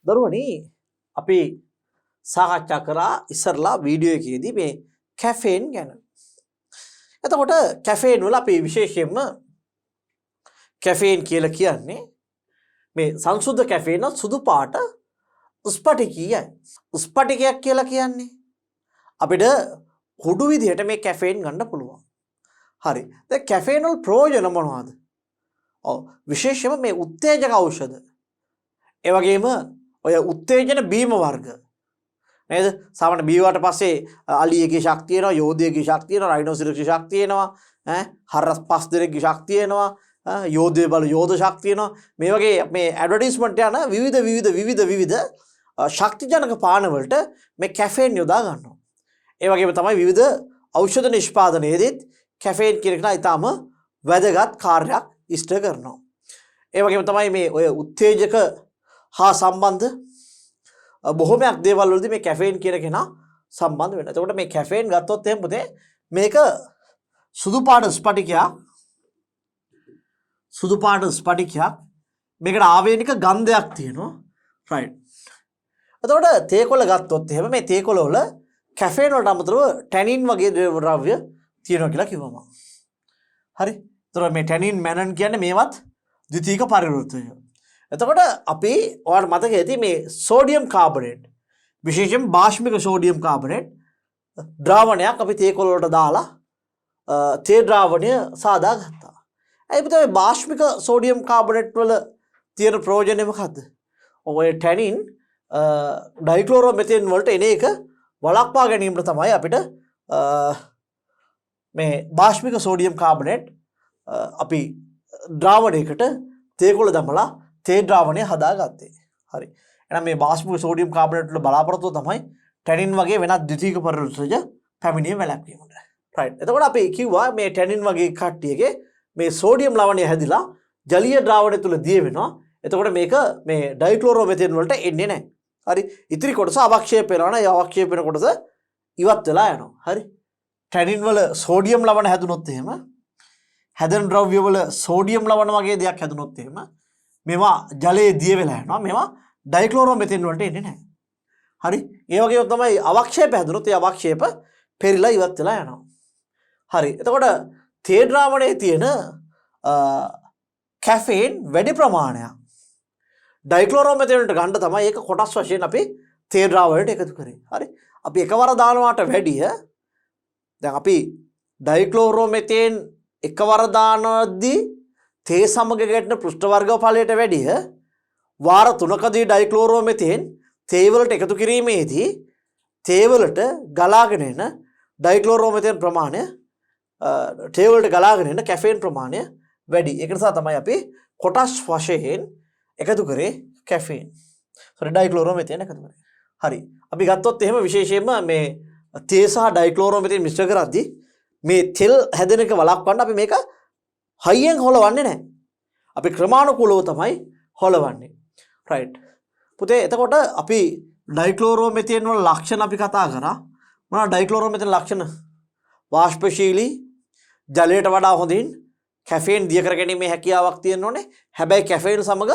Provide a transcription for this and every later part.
දරුවනි අපි සාකච්ඡා කරා ඉස්සරලා වීඩියෝ එකේදී මේ කැෆේන් ගැන. එතකොට කැෆේන් වල අපි විශේෂයෙන්ම කැෆේන් කියලා කියන්නේ මේ සංසුද්ධ කැෆේන සුදු පාට ස්පටිකීයයි. ස්පටිකයක් කියලා කියන්නේ අපිට කුඩු විදිහට මේ කැෆේන් ගන්න පුළුවන්. හරි. දැන් කැෆේන් වල ප්‍රයෝජන මොනවද? ඔව් විශේෂයෙන්ම මේ උත්තේජක ඖෂධ. ඒ වගේම ඔය උත්තේජන බීම වර්ග නේද? සාමාන්‍ය බීවට පස්සේ අලියගේ ශක්තිය එනවා, යෝධයගේ ශක්තිය එනවා, රයිනෝසිරස්ගේ ශක්තිය එනවා, හරස් පස් දෙනෙක්ගේ ශක්තිය එනවා, යෝධය බල යෝධ ශක්තිය එනවා. මේ වගේ මේ ඇඩ්වර්ටයිස්මන්ට් යන විවිධ ශක්තිජනක පාන වලට මේ කැෆේන් යොදා ගන්නවා. ඒ වගේම තමයි විවිධ ඖෂධ නිෂ්පාදනයේදීත් කැෆේන් කියන එක ඊටාම වැදගත් කාර්යයක් ඉෂ්ට කරනවා. ඒ වගේම තමයි මේ ඔය උත්තේජක හා සම්බන්ධ බොහොමයක් දේවල් වලදී මේ කැෆේන් කියන කෙනා සම්බන්ධ වෙනවා. එතකොට මේ කැෆේන් ගත්තොත් එහෙනම් පුතේ මේක සුදු පාට ස්පටිකයක් මේකට ආවේනික ගන්ධයක් තියෙනවා. රයිට්. එතකොට තේකොළ ගත්තොත් එහෙම මේ තේකොළ වල කැෆේන් වලට අමතරව ටැනින් වගේ ද්‍රව්‍ය තියෙනවා කියලා කිව්වම. හරි. එතකොට මේ ටැනින් මැනන් කියන්නේ මේවත් ද්විතීයික පරිවෘතය. එතකොට අපි ඔයාලට මතක ඇති මේ සෝඩියම් කාබනේට් විශේෂයෙන් බාෂ්මික සෝඩියම් කාබනේට් ද්‍රාවණයක් අපි තේකොළ වලට දාලා තේ ද්‍රාවණය සාදා ගත්තා. ඒ පුතේ බාෂ්මික සෝඩියම් කාබනේට් වල තියෙන ප්‍රයෝජනය මොකද්ද? ඔය ටැනින් ඩයික්ලෝරෝමෙතේන් වලට එන එක වළක්වා ගැනීමට තමයි අපිට මේ බාෂ්මික සෝඩියම් කාබනේට් අපි ද්‍රාවණයකට තේකොළ දමලා තේ ද්‍රාවණය හදාගත්තේ. හරි. එහෙනම් මේ බාෂ්මික සෝඩියම් කාබනේට් වල බලාපොරොත්තුව තමයි ටැනින් වගේ වෙනත් ද්විතීයික පරිවෘතජ පැමිණීම වැළැක්වීමට. රයිට්. එතකොට අපි කිව්වා මේ ටැනින් වගේ කට්ටියගේ මේ සෝඩියම් ලවණය හැදිලා ජලීය ද්‍රාවණය තුල දිය වෙනවා. එතකොට මේක මේ ඩයික්ලෝරෝමෙතේන් වලට එන්නේ නැහැ. හරි. ඉතිරි කොටස අවක්ෂේප වෙනවා. ඒ අවක්ෂේප වෙන කොටස ඉවත් වෙලා යනවා. හරි. ටැනින් වල සෝඩියම් ලවණ හැදුනොත් එහෙම හැදෙන ද්‍රව්‍ය වල සෝඩියම් ලවණ වගේ දෙයක් හැදුනොත් එහෙම මේවා ජලයේ දිය වෙලා යනවා. මේවා ඩයික්ලෝරෝමෙතේන් වලට එන්නේ නැහැ. හරි. ඒ වගේම තමයි අවක්ෂේප හැදුනොත් ඒ අවක්ෂේප පෙරිලා ඉවත් වෙලා යනවා. හරි. එතකොට තේ ද්‍රාවණයේ තියෙන කැෆේන් වැඩි ප්‍රමාණයක් ඩයික්ලෝරෝමෙතේන් වලට ගන්න තමයි ඒක කොටස් වශයෙන් අපි තේ ද්‍රාවණයට එකතු කරේ. හරි. අපි එකවර දානවාට වැඩිය දැන් අපි ඩයික්ලෝරෝමෙතේන් එකවර දානවදී තේ සමග ගැටෙන පෘෂ්ඨ වර්ග ඵලයට වැඩිය වාර 3කදී ඩයික්ලෝරෝමෙතේන් තේ වලට එකතු කිරීමේදී තේ වලට ගලාගෙන එන ඩයික්ලෝරෝමෙතේන් ප්‍රමාණය තේ වලට ගලාගෙන එන කැෆේන් ප්‍රමාණය වැඩි. ඒක නිසා තමයි අපි කොටස් වශයෙන් එකතු කරේ කැෆේන්. ඩයික්ලෝරෝමෙතේන් එකතු කරේ. හරි. අපි ගත්තොත් එහෙම විශේෂයෙන්ම මේ තේ සහ ඩයික්ලෝරෝමෙතේන් මිශ්‍ර කරද්දී මේ තෙල් හැදෙන එක වළක්වන්න අපි මේක හයියෙන් හොලවන්නේ නැහැ. අපි ක්‍රමානුකූලව තමයි හොලවන්නේ. රයිට්. පුතේ එතකොට අපි ඩයික්ලෝරෝමෙතේන් වල ලක්ෂණ අපි කතා කරා. මොනවාද ඩයික්ලෝරෝමෙතේන් ලක්ෂණ? වාෂ්පශීලී, ජලයට වඩා හොඳින් කැෆේන් දිය කර ගැනීමේ හැකියාවක් තියෙන්න ඕනේ. හැබැයි කැෆේන් සමග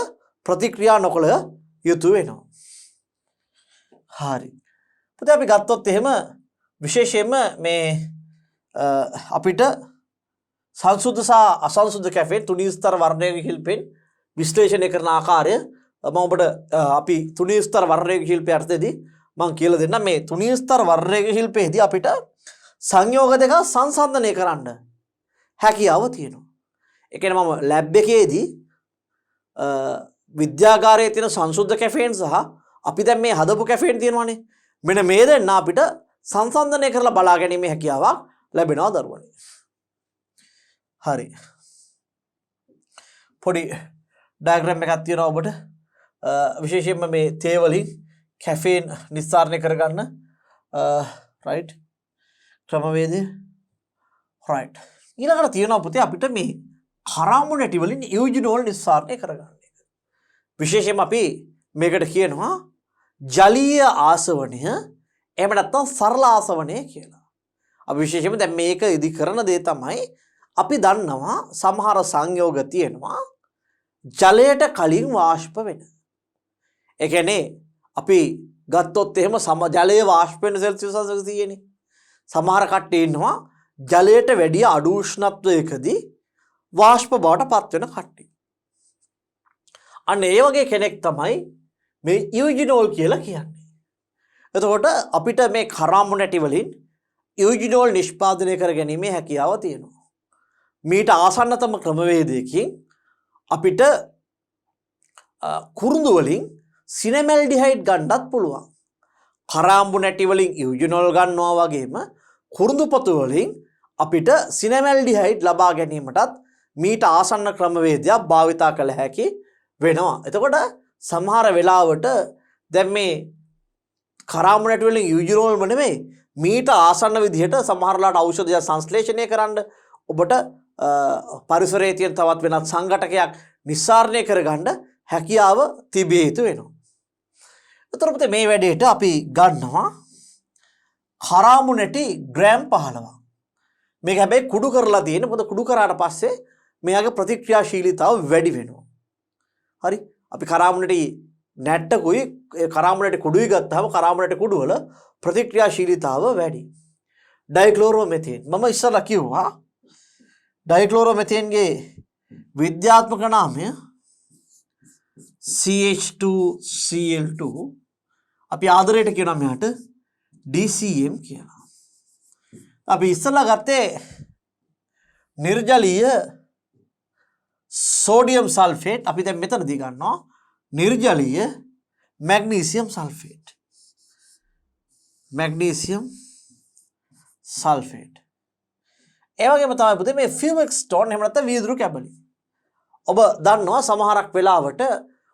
ප්‍රතික්‍රියා නොකළ යුතු වෙනවා. හරි. පුතේ අපි ගත්තොත් එහෙම විශේෂයෙන්ම මේ අපිට සංසුද්ධ සහ අසංසුද්ධ කැෆේන් තුනී ස්තර වර්ණයක ශිල්පෙන් විශ්ලේෂණය කරන ආකාරය මම ඔබට අපි තුනී ස්තර වර්ණයක ශිල්පයේ අර්ථයේදී මම කියලා දෙන්නම්. මේ තුනී ස්තර වර්ණයක ශිල්පයේදී අපිට සංයෝග දෙක සංසන්දනය කරන්න හැකියාව තියෙනවා. ඒ කියන්නේ මම ලැබ් එකේදී විද්‍යාගාරයේ තියෙන සංසුද්ධ කැෆේන් සහ අපි දැන් මේ හදපු කැෆේන් තියෙනවානේ. මෙන්න මේ දෙන්න අපිට සංසන්දනය කරලා බලා ගැනීමේ හැකියාවක් ලැබෙනවා දරුවනේ. හරි. පොඩි ඩයග්‍රෑම් එකක් තියෙනවා ඔබට විශේෂයෙන්ම මේ තේ වලින් කැෆේන් නිස්සාරණය කරගන්න රයිට් ක්‍රමවේදය. රයිට්. ඊළඟට තියෙනවා පුතේ අපිට මේ කරාමු නැටි වලින් යූජිනෝල් නිස්සාරණය කරගන්න එක. විශේෂයෙන්ම අපි මේකට කියනවා ජලීය ආසවණය එහෙම නැත්නම් සරල ආසවණය කියලා. අපි විශේෂයෙන්ම දැන් මේක ඉදි කරන දේ තමයි අපි දන්නවා සමහර සංයෝග තියෙනවා ජලයට කලින් වාෂ්ප වෙන. ඒ කියන්නේ අපි ගත්තොත් එහෙම ජලයේ වාෂ්ප වෙන සෙල්සියස් 100නේ. සමහර කට්ටිය ඉන්නවා ජලයට වැඩිය අඩු උෂ්ණත්වයකදී වාෂ්ප බවට පත් වෙන කට්ටිය. අන්න ඒ වගේ කෙනෙක් තමයි මේ යූජිනෝල් කියලා කියන්නේ. එතකොට අපිට මේ කරාම්බු නැටි වලින් යූජිනෝල් නිෂ්පාදනය කර ගැනීමේ හැකියාව තියෙනවා. මීට ආසන්නතම ක්‍රමවේදයකින් අපිට කුරුඳු වලින් සිනමැල්ඩිහයිඩ් ගන්නත් පුළුවන්. කරාම්බු නැටි වලින් යූජිනෝල් ගන්නවා වගේම කුරුඳු පොතු වලින් අපිට සිනමැල්ඩිහයිඩ් ලබා ගැනීමටත් මීට ආසන්න ක්‍රමවේදයක් භාවිතා කළ හැකි වෙනවා. එතකොට සමහර වෙලාවට දැන් මේ කරාම්බු නැටි වලින් යූජිනෝල්ම නෙමෙයි මීට ආසන්න විදිහට සමහරලාට ඖෂධය සංශ්ලේෂණය කරන්න ඔබට පරිසරයේ තියෙන තවත් වෙනත් සංඝටකයක් නිස්සාරණය කරගන්න හැකියාව තිබිය යුතු වෙනවා. එතකොට මේ වැඩේට අපි ගන්නවා කරාම්බු නැටි ග්‍රෑම් 15ක්. මේක හැබැයි කුඩු කරලා තියෙන. මොකද කුඩු කරාට පස්සේ මෙයාගේ ප්‍රතික්‍රියාශීලීතාව වැඩි වෙනවා. හරි. අපි කරාම්බු නැටි නැට්ටකුයි කරාම්බු නැටි කුඩුයි ගත්තාම කරාම්බු නැටි කුඩු වල ප්‍රතික්‍රියාශීලීතාව වැඩි. ඩයික්ලෝරෝමෙතේන් මම ඉස්සරලා කිව්වා ඩයික්ලෝරෝමෙතේන්ගේ විද්‍යාත්මක නාමය CH2Cl2 අපි ආදරයට කියනවා මෙයාට DCM කියලා. අපි ඉස්සලා ගත්තේ නිර්ජලීය සෝඩියම් සල්ෆේට්. අපි දැන් මෙතනදී ගන්නවා නිර්ජලීය මැග්නීසියම් සල්ෆේට්. Magnesium sulphate. ඒ වගේම තමයි පුතේ මේ ෆියුමික් ස්ටෝන් එහෙම නැත්නම් වීදුරු කැබලි. ඔබ දන්නවා සමහරක් වෙලාවට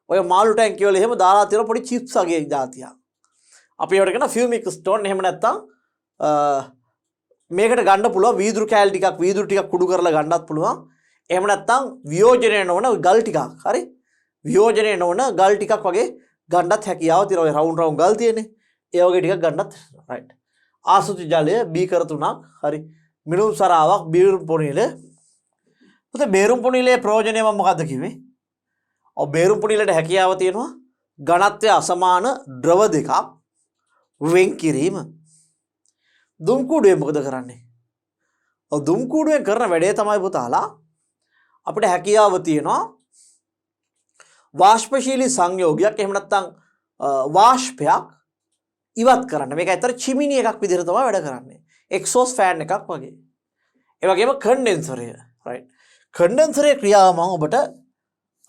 ඔය මාළු ටැංකිය වල එහෙම දාලා තියෙන පොඩි චිප්ස් වගේ જાතියක්. අපි ඒවට කියන ෆියුමික් ස්ටෝන් එහෙම නැත්නම් මේකට ගන්න පුළුවන් වීදුරු කෑලි ටිකක් වීදුරු ටිකක් කුඩු කරලා ගන්නත් පුළුවන්. එහෙම නැත්නම් වියෝජනය නොවන ගල් ටිකක්. හරි? වියෝජනය නොවන ගල් ටිකක් වගේ ගන්නත් හැකියාව තියෙනවා. ඔය රවුන්ඩ් රවුන්ඩ් ගල් තියෙන්නේ. ඒ වගේ ටිකක් ගන්නත් රයිට්. ආසුචි ජලය බීකර 3ක්. හරි. මිනුම් සරාවක් බේරුම් පොණිල. පුතේ බේරුම් පොණිලේ ප්‍රයෝජනය මම මොකද්ද කිව්වේ? ඔව් බේරුම් පොණිලට හැකියාව තියෙනවා ඝනත්වය අසමාන ද්‍රව දෙකක් වෙන් කිරීම. දුම් කුඩුවේ මොකද කරන්නේ? ඔව් දුම් කුඩුවෙන් කරන වැඩේ තමයි පුතාලා අපිට හැකියාව තියෙනවා වාෂ්පශීලී සංයෝගයක් එහෙම නැත්නම් වාෂ්පයක් ඉවත් කරන්න. මේක ඇත්තට චිමිනි එකක් විදිහට තමයි වැඩ කරන්නේ. එක්සෝස් ෆෑන් එකක් වගේ. ඒ වගේම කන්ඩෙන්සරය. රයිට්. කන්ඩෙන්සරයේ ක්‍රියාව මම ඔබට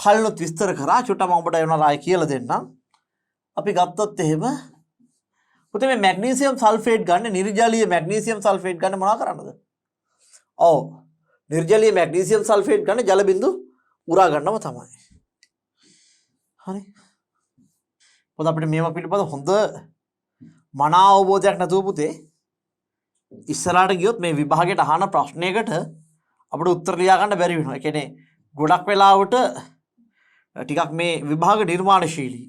කලිනුත් විස්තර කරා. චුට්ටක් මම ඔබට එනවා ආයෙ කියලා දෙන්නම්. අපි ගත්තොත් එහෙම පුතේ මේ මැග්නීසියම් සල්ෆේට් ගන්න නිර්ජලීය මැග්නීසියම් සල්ෆේට් ගන්න මොනවා කරන්නද? ඔව්. නිර්ජලීය මැග්නීසියම් සල්ෆේට් ගන්න ජල බිඳු උරා ගන්නම තමයි. හරි. පොත අපිට මේවා පිළිබඳ හොඳ මනා අවබෝධයක් නැතුව පුතේ ඉස්සරහට ගියොත් මේ විභාගයට අහන ප්‍රශ්නයකට අපිට උත්තර ලියා ගන්න බැරි වෙනවා. ඒ කියන්නේ ගොඩක් වෙලාවට ටිකක් මේ විභාග නිර්මාණශීලී.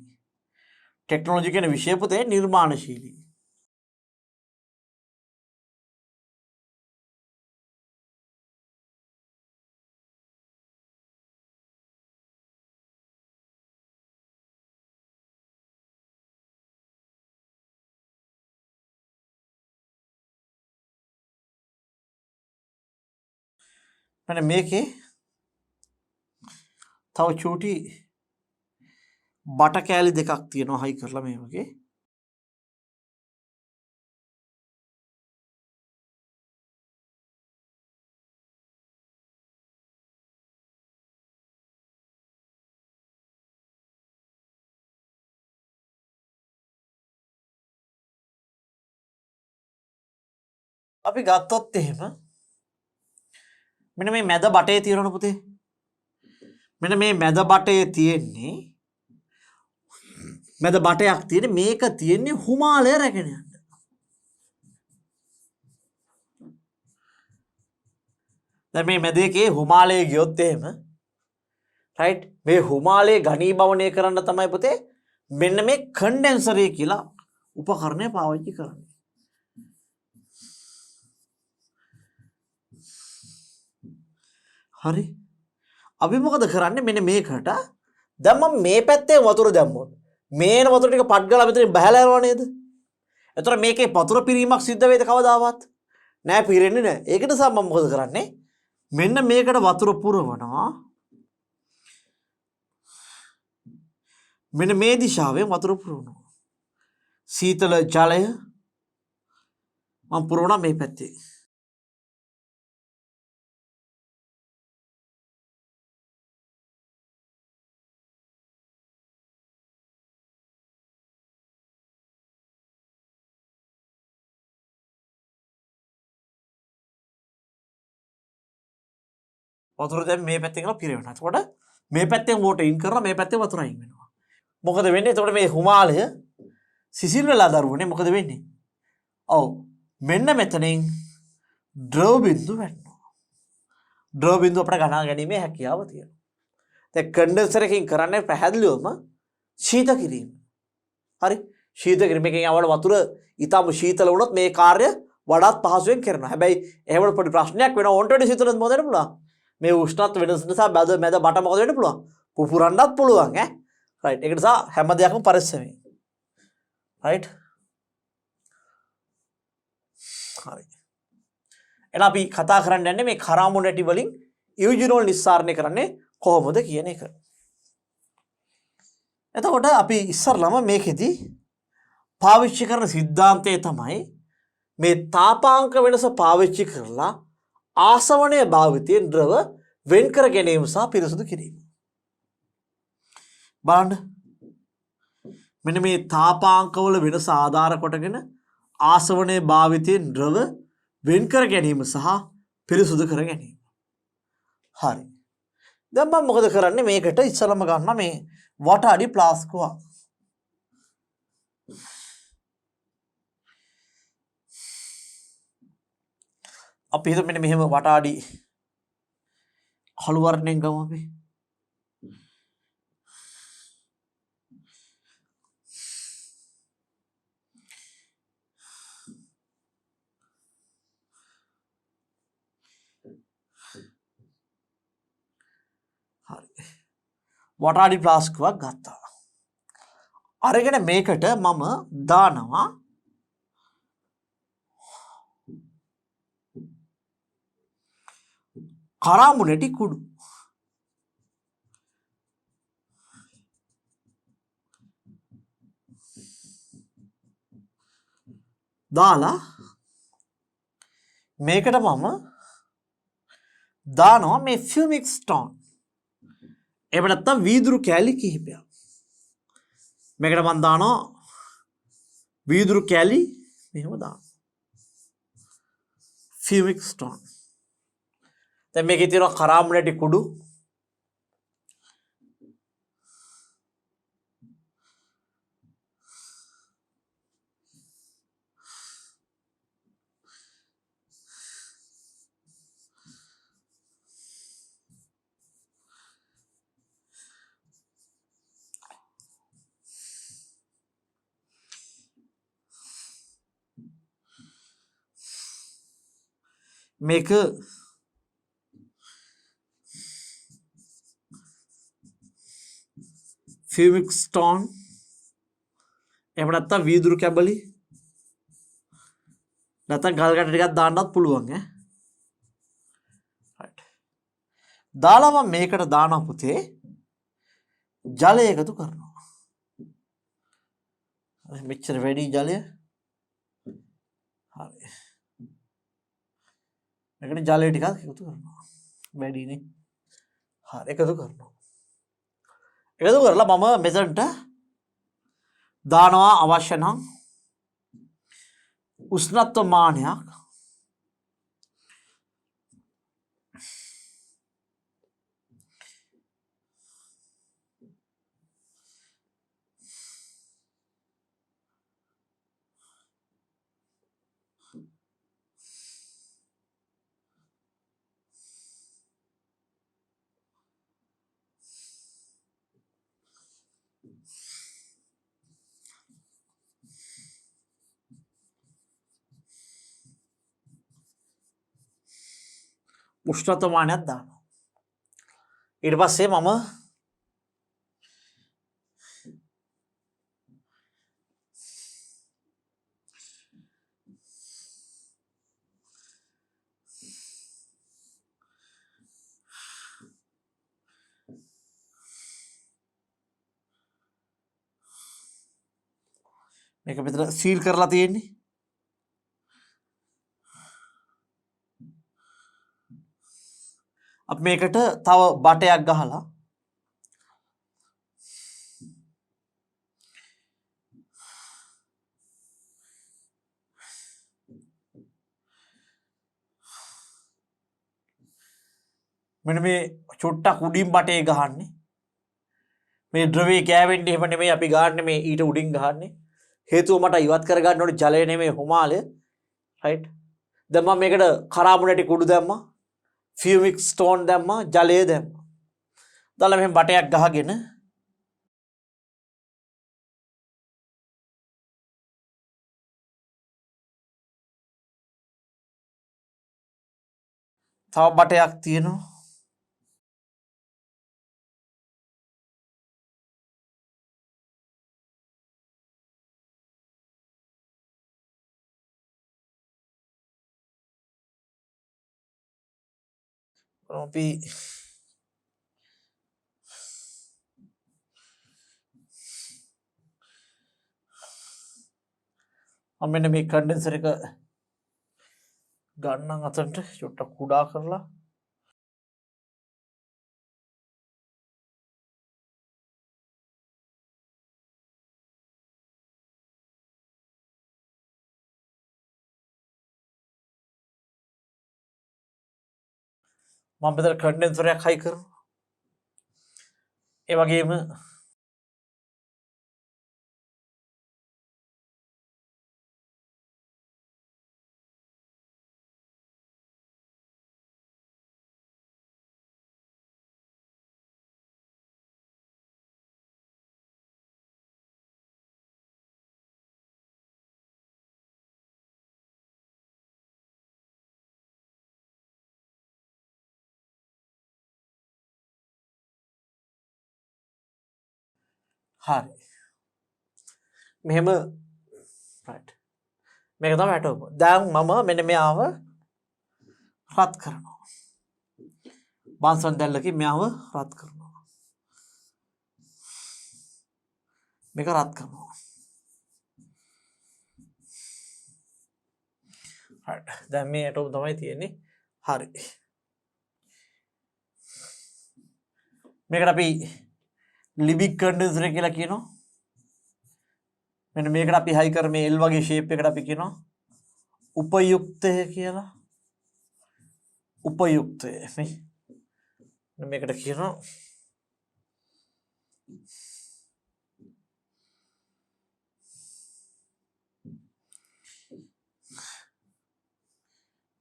ටෙක්නොලොජි කියන විෂය පුතේ නිර්මාණශීලී. මෙන්න මේකේ තව චූටි බට කෑලි දෙකක් තියෙනවා හයි කරලා මේ වගේ. අපි ගත්තොත් එහෙම මෙන්න මේ මැද බටේ තියෙනවනේ පුතේ. මෙන්න මේ මැද බටේ තියෙන්නේ මැද බටයක් තියෙන්නේ මේක තියෙන්නේ හිමාලය රැගෙන යන්න. දැන් මේ මැදේකේ හිමාලය ගියොත් එහෙම රයිට් මේ හිමාලය ඝනීභවනය කරන්න තමයි පුතේ මෙන්න මේ කන්ඩෙන්සරය කියලා උපකරණය පාවිච්චි කරන්නේ. හරි. අපි මොකද කරන්නේ මෙන්න මේකට දැන් මම මේ පැත්තේ වතුර දැම්මොත් මේන වතුර ටික පට් ගාලා මෙතන බහැලා යනවා නේද? එතකොට මේකේ වතුර පිරීමක් සිද්ධ වෙයිද කවදාවත්? නෑ, පිරෙන්නේ නෑ. ඒක නිසා මම මොකද කරන්නේ? මෙන්න මේකට වතුර පුරවනවා. මෙන්න මේ දිශාවෙන් වතුර පුරවනවා. සීතල ජලය මම පුරවනවා මේ පැත්තේ. වතුර දැන් මේ පැත්තෙන් ගලා පිරෙනවා. එතකොට මේ පැත්තෙන් වෝටර් ඉන් කරලා මේ පැත්තෙන් වතුර අයින් වෙනවා. මොකද වෙන්නේ? එතකොට මේ හිමාලය සිසිල් වෙලා දරුවනේ මොකද වෙන්නේ? ඔව්. මෙන්න මෙතනින් ද්‍රව බිඳු වැටෙනවා. ද්‍රව බිඳු අපිට ගණන් ගැනීමේ හැකියාව තියෙනවා. දැන් කන්ඩෙන්සර් එකකින් කරන්නේ පැහැදිලිවම ශීත කිරීම. හරි? ශීත කිරීමකින් යවන වතුර ඊටම ශීතල වුණොත් මේ කාර්ය වඩාත් පහසුවෙන් කරනවා. හැබැයි එහෙම පොඩි ප්‍රශ්නයක් වෙනවා. ඕන්ට වැඩි සීතලද මොකද වෙන්න පුළුවන්? මේ උෂ්ණත්ව වෙනස නිසා මැද බට මොකද වෙන්න පුළුවන්? පුපුරන්නත් පුළුවන් ඈ. රයිට්. ඒක නිසා හැම දෙයක්ම පරිස්සමෙන්. රයිට්. හරි. එහෙනම් අපි කතා කරන්න යන්නේ මේ කරාමුණු නැටි වලින් යූජිනෝල් නිස්සාරණය කරන්නේ කොහොමද කියන එක. එතකොට අපි ඉස්සරළම මේකෙදි පාවිච්චි කරන સિદ્ધාන්තය තමයි මේ තාපාංක වෙනස පාවිච්චි කරලා ආසවනීය භාවිතයෙන් ද්‍රව වෙන් කර ගැනීම සහ පිරිසුදු කිරීම. බලන්න. මෙන්න මේ තාපාංකවල වෙනස ආධාර කොටගෙන ආසවනීය භාවිතයෙන් ද්‍රව වෙන් කර ගැනීම සහ පිරිසුදු කර ගැනීම. හරි. දැන් මම මොකද කරන්නේ? මේකට ඉස්සලම ගන්න මේ වට අඩි ප්ලාස්කුවක්. අපි හිතමු මෙන්න මෙහෙම වට අඩි කළු වර්ණයෙන් ගමු අපි. හරි. වට අඩි ප්ලාස්කුවක් ගත්තා. අරගෙන මේකට මම දානවා කරාමුණටි කුඩු. දාලා මේකට මම දානවා මේ ෆියුමික් ස්ටෝන්. එහෙම නැත්නම් වීදුරු කෑලි කිහිපයක්. මේකට මම දානවා වීදුරු කෑලි මෙහෙම දානවා. ෆියුමික් ස්ටෝන්. දැන් මේකේ තියෙනවා කරාමුණටි කුඩු. මේක ෆියුමික් ස්ටෝන් එහෙම නැත්නම් වීදුරු කැබලි නැත්නම් ගල් ගැට ටිකක් දාන්නත් පුළුවන් ඈ. රයිට්. දාලා මම මේකට දානවා පුතේ ජලය එකතු කරනවා. මෙච්චර වැඩි ජලය. හරි. මේකට ජලය ටිකක් එකතු කරනවා. වැඩිනේ. හරි එකතු කරනවා. එකතු කරලා මම මෙතනට දානවා අවශ්‍ය නම් උෂ්ණත්ව මානයක්. උෂ්ණත්ව මානයක් දානවා. ඊට පස්සේ මම මේක මෙතන සීල් කරලා තියෙන්නේ. අපි මේකට තව බටයක් ගහලා මෙන්න මේ චුට්ටක් උඩින් බටේ ගහන්නේ. මේ ද්‍රවයේ කෑවෙන්න එහෙම නෙමෙයි අපි ගහන්නේ, මේ ඊට උඩින් ගහන්නේ. හේතුව මට ඉවත් කරගන්න ඕනේ ජලය නෙමෙයි හුමාලය. රයිට්. දැන් මම මේකට කරාබුනටි කුඩු දැම්මා. ෆියුමික් ස්ටෝන් දැම්මා, ජලය දැම්මා. දාලා මෙහෙම බටයක් ගහගෙන තව බටයක් තියෙනවා. අපි මෙන්න මේ කන්ඩෙන්සර් එක ගන්නම් අතට චුට්ටක් කුඩා කරලා. මම මෙතන කන්ඩෙන්සර් එකක් හයි කරනවා. ඒ වගේම හරි. මෙහෙම රයිට්. මේක තමයි ඇටෝම. දැන් මම මෙන්න මෙයාව රත් කරනවා. බන්සන් දැල්ලකින් මෙයාව රත් කරනවා. මේක රත් කරනවා. රයිට්. දැන් මේ ඇටෝම තමයි තියෙන්නේ. හරි. මේකට අපි ලිබික් කන්ඩෙන්සර් කියලා කියනවා. මෙන්න මේකට අපි හයි කර මේ L වගේ ෂේප් එකට අපි කියනවා උපයුක්තය කියලා. උපයුක්තය නේ. මේකට කියනවා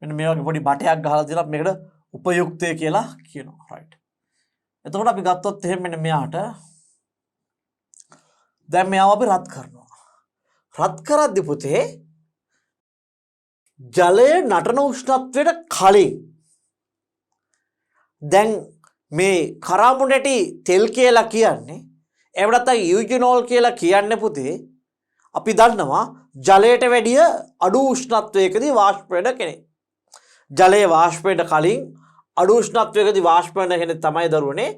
මෙන්න මේ වගේ පොඩි බටයක් ගහලා දාලා මේකට උපයුක්තය කියලා කියනවා. රයිට්. එතකොට අපි ගත්තොත් එහෙම මෙන්න මෙයාට දැන් මෙයාව අපි රත් කරනවා. රත් කරද්දි පුතේ ජලය නටන උෂ්ණත්වයට කලින් දැන් මේ කරාබුනටි තෙල් කියලා කියන්නේ එහෙම නැත්නම් යූජිනෝල් කියලා කියන්නේ පුතේ අපි දන්නවා ජලයට වැඩිය අඩු උෂ්ණත්වයකදී වාෂ්ප වෙන කෙනෙක්. ජලයේ වාෂ්ප වෙන්න කලින් අඩු උෂ්ණත්වයකදී වාෂ්ප වෙන කෙනෙක් තමයි දරුවනේ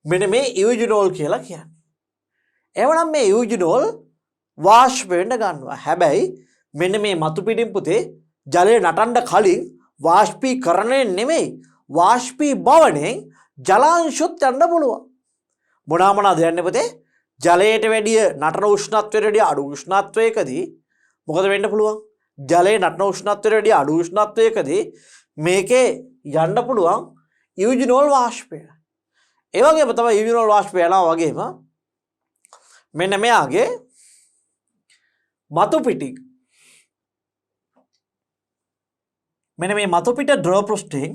මෙන්න මේ යූජිනෝල් කියලා කියන්නේ. එවනම් මේ යූජිනෝල් වාෂ්ප වෙන්න ගන්නවා. හැබැයි මෙන්න මේ මතු පිටින් පුතේ ජලය නටන්න කලින් වාෂ්පීකරණය නෙමෙයි වාෂ්පීභවණයෙන් ජලාංශුත් යන්න පුළුවන්. මොනවාද යන්නේ පුතේ? ජලයට වැඩිය නටන උෂ්ණත්වයට වැඩිය අඩු උෂ්ණත්වයකදී මොකද වෙන්න පුළුවන්? ජලයේ නටන උෂ්ණත්වයට වැඩිය අඩු උෂ්ණත්වයකදී මේකේ යන්න පුළුවන් යූජිනෝල් වාෂ්පය. ඒ වගේම තමයි යූජිනෝල් වාෂ්පය යනවා වගේම මෙන්න මෙයාගේ මතු පිටින් මෙන්න මේ මතු පිට ද්‍රව පෘෂ්ඨයෙන්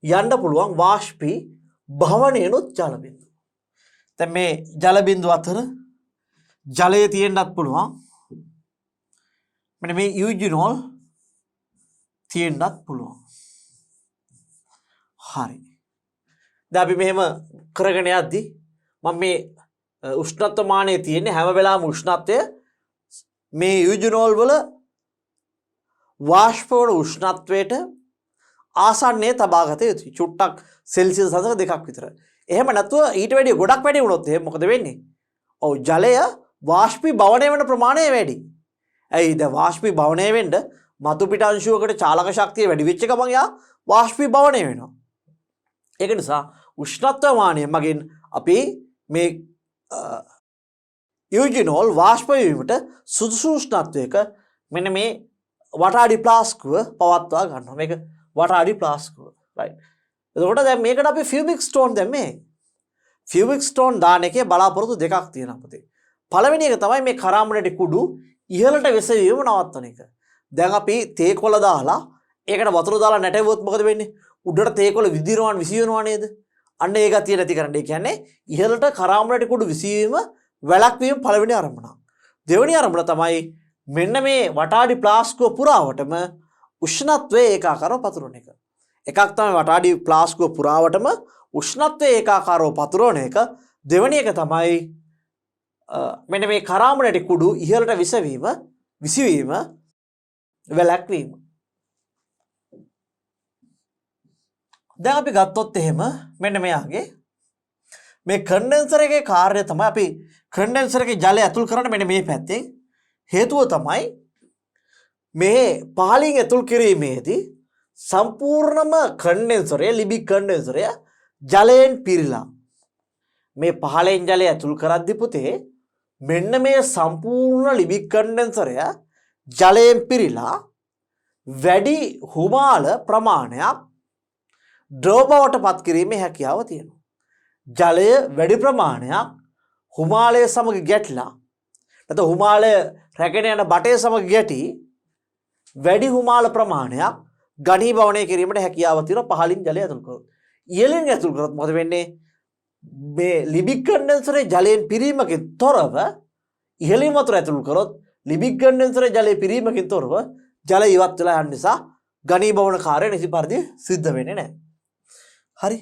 යන්න පුළුවන් වාෂ්පී භවණයනොත් ජල බිඳුව. දැන් මේ ජල බිඳුව අතර ජලය තියෙන්නත් පුළුවන්. මෙන්න මේ යූජිනෝල් තියෙන්නත් පුළුවන්. හරි. දැන් අපි මෙහෙම කරගෙන යද්දි මම මේ උෂ්ණත්ව මානය තියෙන්නේ හැම වෙලාවෙම උෂ්ණත්වය මේ යූජිනෝල් වල වාෂ්ප වන උෂ්ණත්වයට ආසන්නයේ තබාගත යුතුයි. චුට්ටක් සෙල්සියස් 2 විතර. එහෙම නැත්නම් ඊට වැඩිය ගොඩක් වැඩි වුණොත් එහෙනම් මොකද වෙන්නේ? ඔව් ජලය වාෂ්පීභවනය වෙන ප්‍රමාණය වැඩි. ඇයි දැන් වාෂ්පීභවනය වෙන්න මතු පිට අංශුවකට චාලක ශක්තිය වැඩි වෙච්ච ගමන් යා වාෂ්පීභවනය වෙනවා. ඒක නිසා උෂ්ණත්ව මානය මගින් අපි මේ යුජිනෝල් වාෂ්ප වීමට සුදුසු උෂ්ණත්වයක මෙන්න මේ වටාඩි ප්ලාස්කුව පවත්වා ගන්නවා. මේක වටාඩි ප්ලාස්කුව. රයිට්. එතකොට දැන් මේකට අපි ෆියුමික් ස්ටෝන් දැම්මේ. ෆියුමික් ස්ටෝන් දාන එකේ බලාපොරොත්තු දෙකක් තියෙනවා පුතේ. පළවෙනි එක තමයි මේ කරාමණටි කුඩු ඉහළට වෙසවීම නවත්තන එක. දැන් අපි තේ කොළ දාලා ඒකට වතුර දාලා නැටෙවුවොත් මොකද වෙන්නේ? උඩට තේ කොළ විසිරෙනවා නේද? අන්න ඒ ගතිය නැති කරන්න. ඒ කියන්නේ ඉහළට කරාමණටි කුඩු විසීම වැළැක්වීම පළවෙනි අරමුණ. දෙවෙනි අරමුණ තමයි මෙන්න මේ වටාඩි ප්ලාස්කුව පුරාවටම උෂ්ණත්වය ඒකාකාරව පතුරවන එක. එකක් තමයි වටාඩි ප්ලාස්කුව පුරාවටම උෂ්ණත්වය ඒකාකාරව පතුරවන එක. දෙවෙනි එක තමයි මෙන්න මේ කරාමණටි කුඩු ඉහළට විසවීම වැළැක්වීම. දැන් අපි ගත්තොත් එහෙම මෙන්න මෙයාගේ මේ කන්ඩෙන්සර් එකේ කාර්යය තමයි අපි කන්ඩෙන්සර් එකේ ජලය ඇතුල් කරන්න මෙන්න මේ පැත්තෙන්. හේතුව තමයි මේ පහලින් ඇතුල් කිරීමේදී සම්පූර්ණම කන්ඩෙන්සරය ලිබික් කන්ඩෙන්සරය ජලයෙන් පිරීලා මේ පහලෙන් ජලය ඇතුල් කරද්දී පුතේ මෙන්න මේ සම්පූර්ණ ලිබික් කන්ඩෙන්සරය ජලයෙන් පිරීලා වැඩි හුමාල ප්‍රමාණයක් ද්‍රව බවට පත් කිරීමේ හැකියාව තියෙනවා. ජලය වැඩි ප්‍රමාණයක් හුමාලය සමග ගැටලා නැත්නම් හුමාලය රැගෙන යන බටේ සමග ගැටි වැඩි හුමාල ප්‍රමාණයක් ඝනීභවනය කිරීමට හැකියාව තියෙනවා පහලින් ජලය ඇතුල් කරොත්. ඉහළින් ඇතුල් කරොත් මොකද වෙන්නේ? මේ ලිබික් කන්ඩෙන්සරේ ජලයෙන් පිරීමකින් තොරව ඉහළින් වතුර ඇතුල් කරොත් ලිබික් කන්ඩෙන්සරේ ජලයේ පිරීමකින් තොරව ජලය ඉවත් වෙලා යන නිසා ඝනීභවන කාර්යය නිසි පරිදි සිද්ධ වෙන්නේ නැහැ. හරි.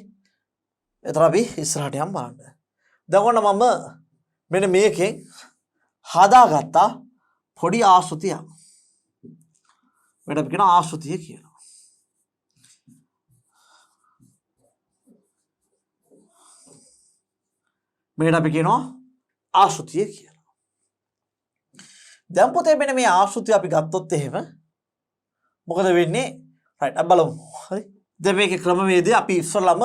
එතන අපි ඉස්සරහට යමු බලන්න. දැන් ඔන්න මම මෙන්න මේකෙන් හදාගත්තා පොඩි ආශ්‍රිතයක්. මේකට අපි කියන ආශ්‍රිතය කියලා. මේකට අපි කියනවා ආශ්‍රිතය කියලා. දැන් පුතේ මෙන්න මේ ආශ්‍රිතය අපි ගත්තොත් එහෙම මොකද වෙන්නේ? රයිට් අපි බලමු. හරි. දැන් මේකේ ක්‍රමවේදය අපි ඉස්සරළම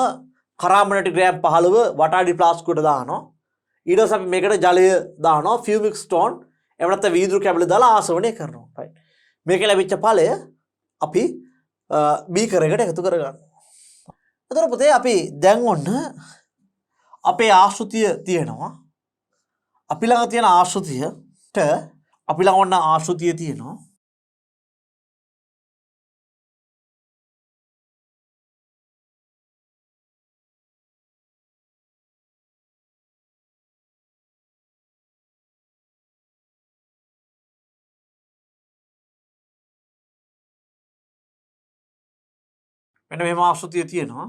කරාමණටි ග්‍රෑම් 15 වටාඩි ප්ලාස්කුවට දානවා. ඊට පස්සේ අපි මේකට ජලය දානවා ෆියුමික් ස්ටෝන් එහෙම නැත්නම් වීදුරු කැබලි දාලා ආසවණය කරනවා. රයිට්. මේකේ ලැබිච්ච ඵලය අපි බීකරයකට එකතු කරගන්නවා. එතකොට පුතේ අපි දැන් ඔන්න අපේ ආශ්‍රිතය තියෙනවා. අපි ළඟ තියෙන ආශ්‍රිතයට අපි ළඟ ඔන්න ආශ්‍රිතය තියෙනවා. මෙන්න මෙහෙම ආශ්‍රිතය තියෙනවා.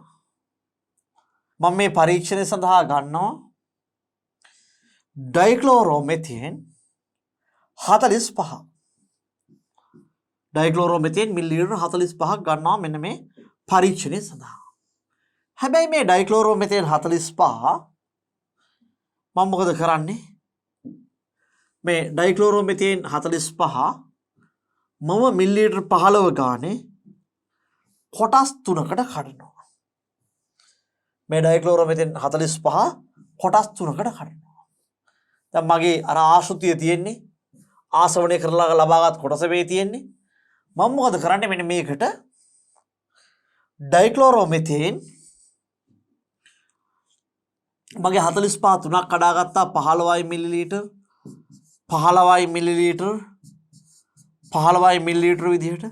මම මේ පරීක්ෂණය සඳහා ගන්නවා ඩයික්ලෝරෝමෙතින් 45. ඩයික්ලෝරෝමෙතින් මිලිලීටර් 45ක් ගන්නවා මෙන්න මේ පරීක්ෂණය සඳහා. හැබැයි මේ ඩයික්ලෝරෝමෙතින් 45 මම මොකද කරන්නේ? මේ ඩයික්ලෝරෝමෙතින් 45 මම මිලිලීටර් 15 ගානේ කොටස් 3කට කඩනවා. මේ ඩයික්ලෝරෝමෙතින් 45 කොටස් 3කට කඩනවා. දැන් මගේ අර ආශ්‍රිතය තියෙන්නේ ආසවණය කරලා ලබාගත් කොටස වේ තියෙන්නේ. මම මොකද කරන්නේ? මෙන්න මේකට ඩයික්ලෝරෝමෙතින් මගේ 45 තුනක් කඩාගත්තා 15 මිලිලීටර් 15 මිලිලීටර් 15 මිලිලීටර් විදිහට.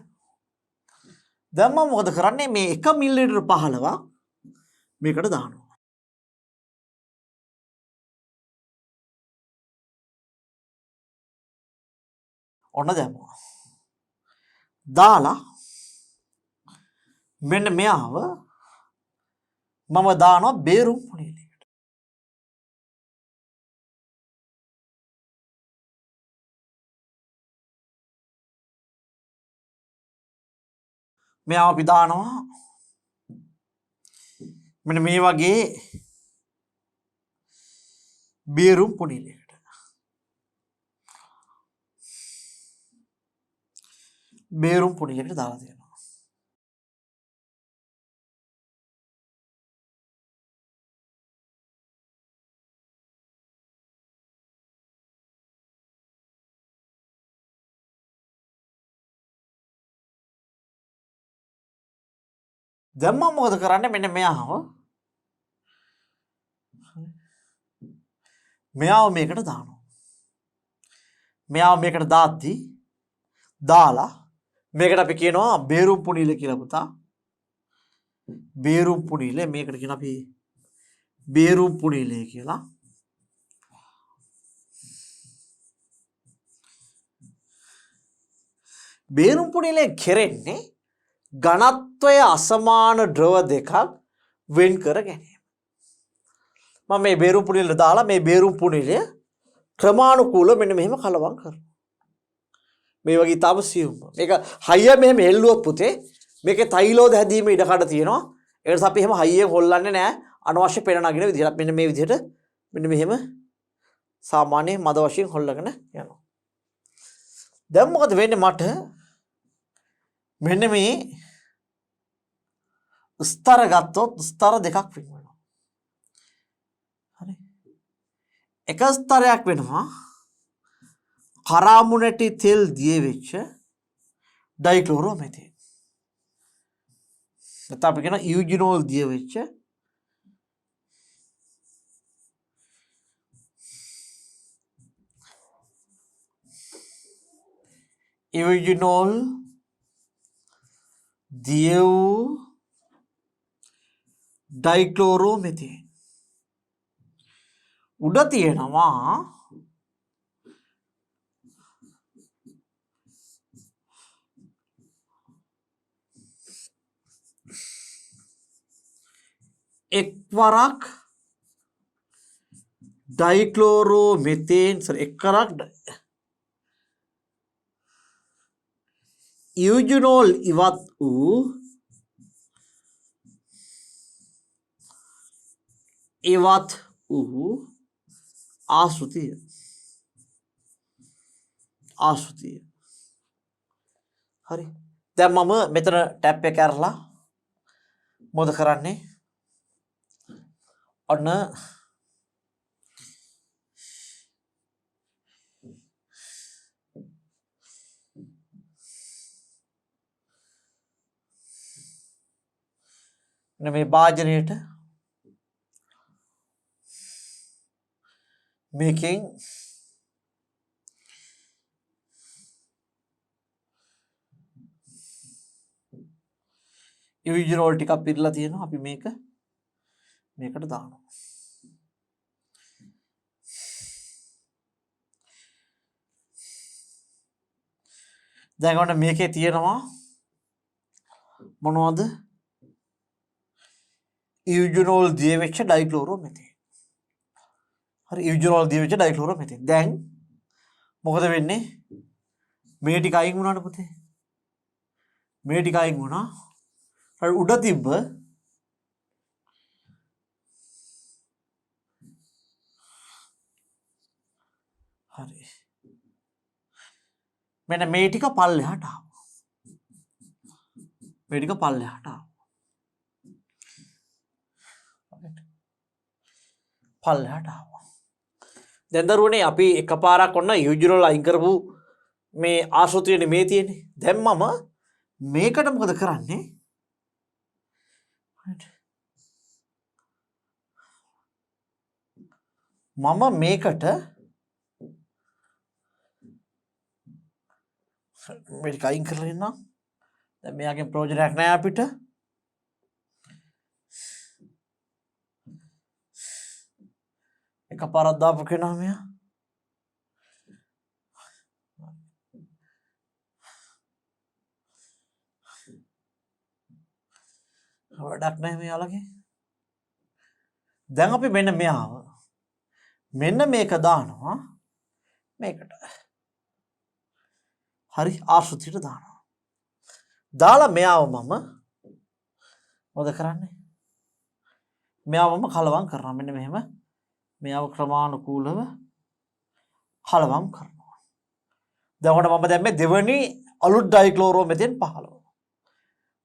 දැන් මම මොකද කරන්නේ? මේ 1 මිලිලීටර් 15ක් මේකට දානවා. ඔන්න දැම්මා. දාලා මෙන්න මෙයාව මම දානවා බේරුම් පුණියලයකට. මෙයාව අපි දානවා මෙන්න මේ වගේ බේරුම් පුණියලයකට. බේරුම් පුනිලකට දාලා තියෙනවා. දැන් මම මොකද කරන්නේ? මෙන්න මෙයාව මේකට දානවා. මෙයාව මේකට දාද්දී දාලා මේකට අපි කියනවා බේරුම් පුනිල කියලා පුතා. බේරුම් පුනිල මේකට කියන අපි බේරුම් පුනිලය කියලා. බේරුම් පුනිලේ කෙරෙන්නේ ඝනත්වය අසමාන ද්‍රව දෙකක් වෙන් කර ගැනීම. මම මේ බේරුම් පුනිල දාලා මේ බේරුම් පුනිලය ක්‍රමානුකූලව මෙන්න මෙහෙම කලවම් කරනවා. මේ වගේ තාම සියුම්. මේක හයිය මෙහෙම හෙල්ලුවොත් පුතේ මේකේ තෛලෝද හැදීම ඉඩ කඩ තියෙනවා. ඒ නිසා අපි එහෙම හයියෙන් හොල්ලන්නේ නැහැ. අනවශ්‍ය පෙර නගින විදිහට මෙන්න මේ විදිහට මෙන්න මෙහෙම සාමාන්‍ය මද වශයෙන් හොල්ලගෙන යනවා. දැන් මොකද වෙන්නේ මට? මෙන්න මේ ස්තර ගත්තොත් ස්තර දෙකක් වෙනවා. හරි. එක ස්තරයක් වෙනවා කරාමුණටි තෙල් දිය වෙච්ච ඩයික්ලෝරෝමෙතේන්. නැත්නම් අපි කියන යූජිනෝල් දිය වෙච්ච යූජිනෝල් දිය වූ ඩයික්ලෝරෝමෙතේන්. උඩ තියෙනවා එක්වරක් ඩයික්ලෝරෝමෙතේන් එක්වරක් යූජිනෝල් ඉවත් වූ ආශ්‍රිතය. හරි. දැන් මම මෙතන ටැප් එක කරලා මොකද කරන්නේ? ඔන්න මේ භාජනයට මේකෙන් යූජිනෝල් ටිකක් පිරලා තියෙනවා. අපි මේකට දානවා. දැන් ඔන්න මේකේ තියෙනවා මොනවද? යූජිනෝල් දිය වෙච්ච ඩයික්ලෝරෝමෙතේන්. හරි. යූජිනෝල් දිය වෙච්ච ඩයික්ලෝරෝමෙතේන්. දැන් මොකද වෙන්නේ? මේ ටික අයින් වුණානේ පුතේ. මේ ටික අයින් වුණා. හරි. උඩ තිබ්බ හරි. මෙන්න මේ ටික පල්ලෙහාට ආවා. මේ ටික පල්ලෙහාට ආවා. පල්ලෙහාට ආවා. දැන් දරුවනේ අපි එකපාරක් ඔන්න යූජිනෝල් අයින් කරපු මේ ආශ්‍රිතයනේ මේ තියෙන්නේ. දැන් මම මේකට මොකද කරන්නේ? මම මේකට මේක අයින් කරලා ඉන්නම්. දැන් මෙයාගෙන් ප්‍රයෝජනයක් නැහැ අපිට. එකපාරක් දාපු කෙනා මෙයා. වැඩක් නැහැ මෙයාලගේ. දැන් අපි මෙන්න මෙයාව මෙන්න මේක දානවා මේකට. හරි. ආශ්‍රිතයට දානවා. දාලා මෙයාව මම මොකද කරන්නේ? මෙයාව මම කලවම් කරනවා. මෙන්න මෙහෙම මෙයාව ක්‍රමානුකූලව කලවම් කරනවා. දැන් ඔන්න මම දැන් මේ දෙවෙනි අලුත් ඩයික්ලෝරෝමෙතේන් 15.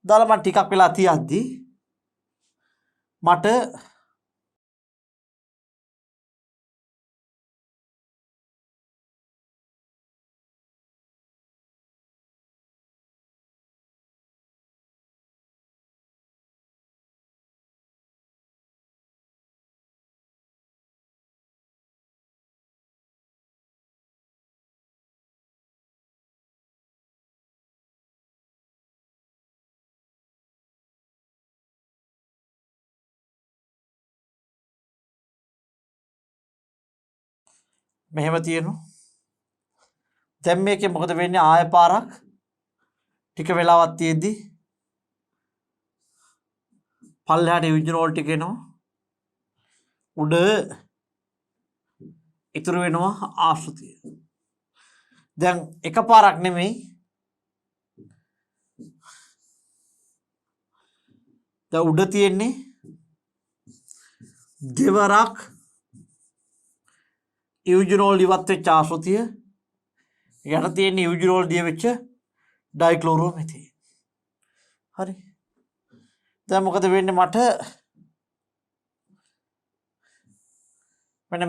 දාලා මම ටිකක් වෙලා තියද්දි මට මෙහෙම තියෙනවා. දැන් මේකේ මොකද වෙන්නේ? ආය පාරක් ටික වෙලාවක් තියෙද්දි පල්ලෙහාට යුජිනෝල් ටික එනවා. උඩ ඉතුරු වෙනවා ආශ්‍රිතය. දැන් එකපාරක් නෙමෙයි. දැන් උඩ තියෙන්නේ දෙවරක් යුජිනෝල් ඉවත් වෙච්ච ආශ්‍රිතය. යට තියෙන යුජිනෝල් දිය වෙච්ච ඩයික්ලෝරෝමෙතේන්. හරි. දැන් මොකද වෙන්නේ මට? මෙන්න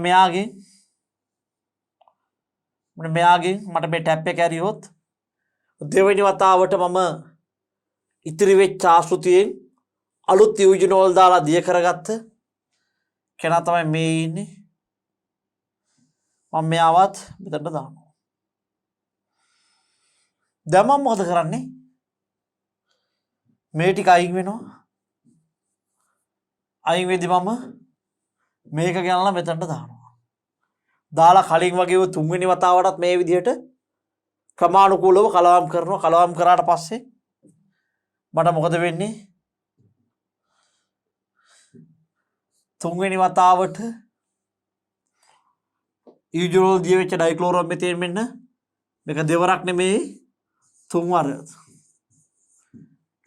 මෙයාගෙන් මට මේ ටැප් එක ඇරියොත් දෙවෙනි වතාවට මම ඉතිරි වෙච්ච ආශ්‍රිතයෙන් අලුත් යුජිනෝල් දාලා දිය කරගත්ත කෙනා තමයි මේ ඉන්නේ. මම මෙයාවත් මෙතනට දානවා. දැන් මම මොකද කරන්නේ? මේ ටික අයින් වෙනවා. අයින් වෙද්දි මම මේක ගෙනල්ලා මෙතනට දානවා. දාලා කලින් වගේම තුන්වෙනි වතාවටත් මේ විදිහට ක්‍රමානුකූලව කලවම් කරනවා. කලවම් කරාට පස්සේ මට මොකද වෙන්නේ? තුන්වෙනි වතාවට යුජිනෝල් දිය වෙච්ච ඩයික්ලෝරෝමෙතේන් මෙන්න මේක දෙවරක් නෙමෙයි තුන්වර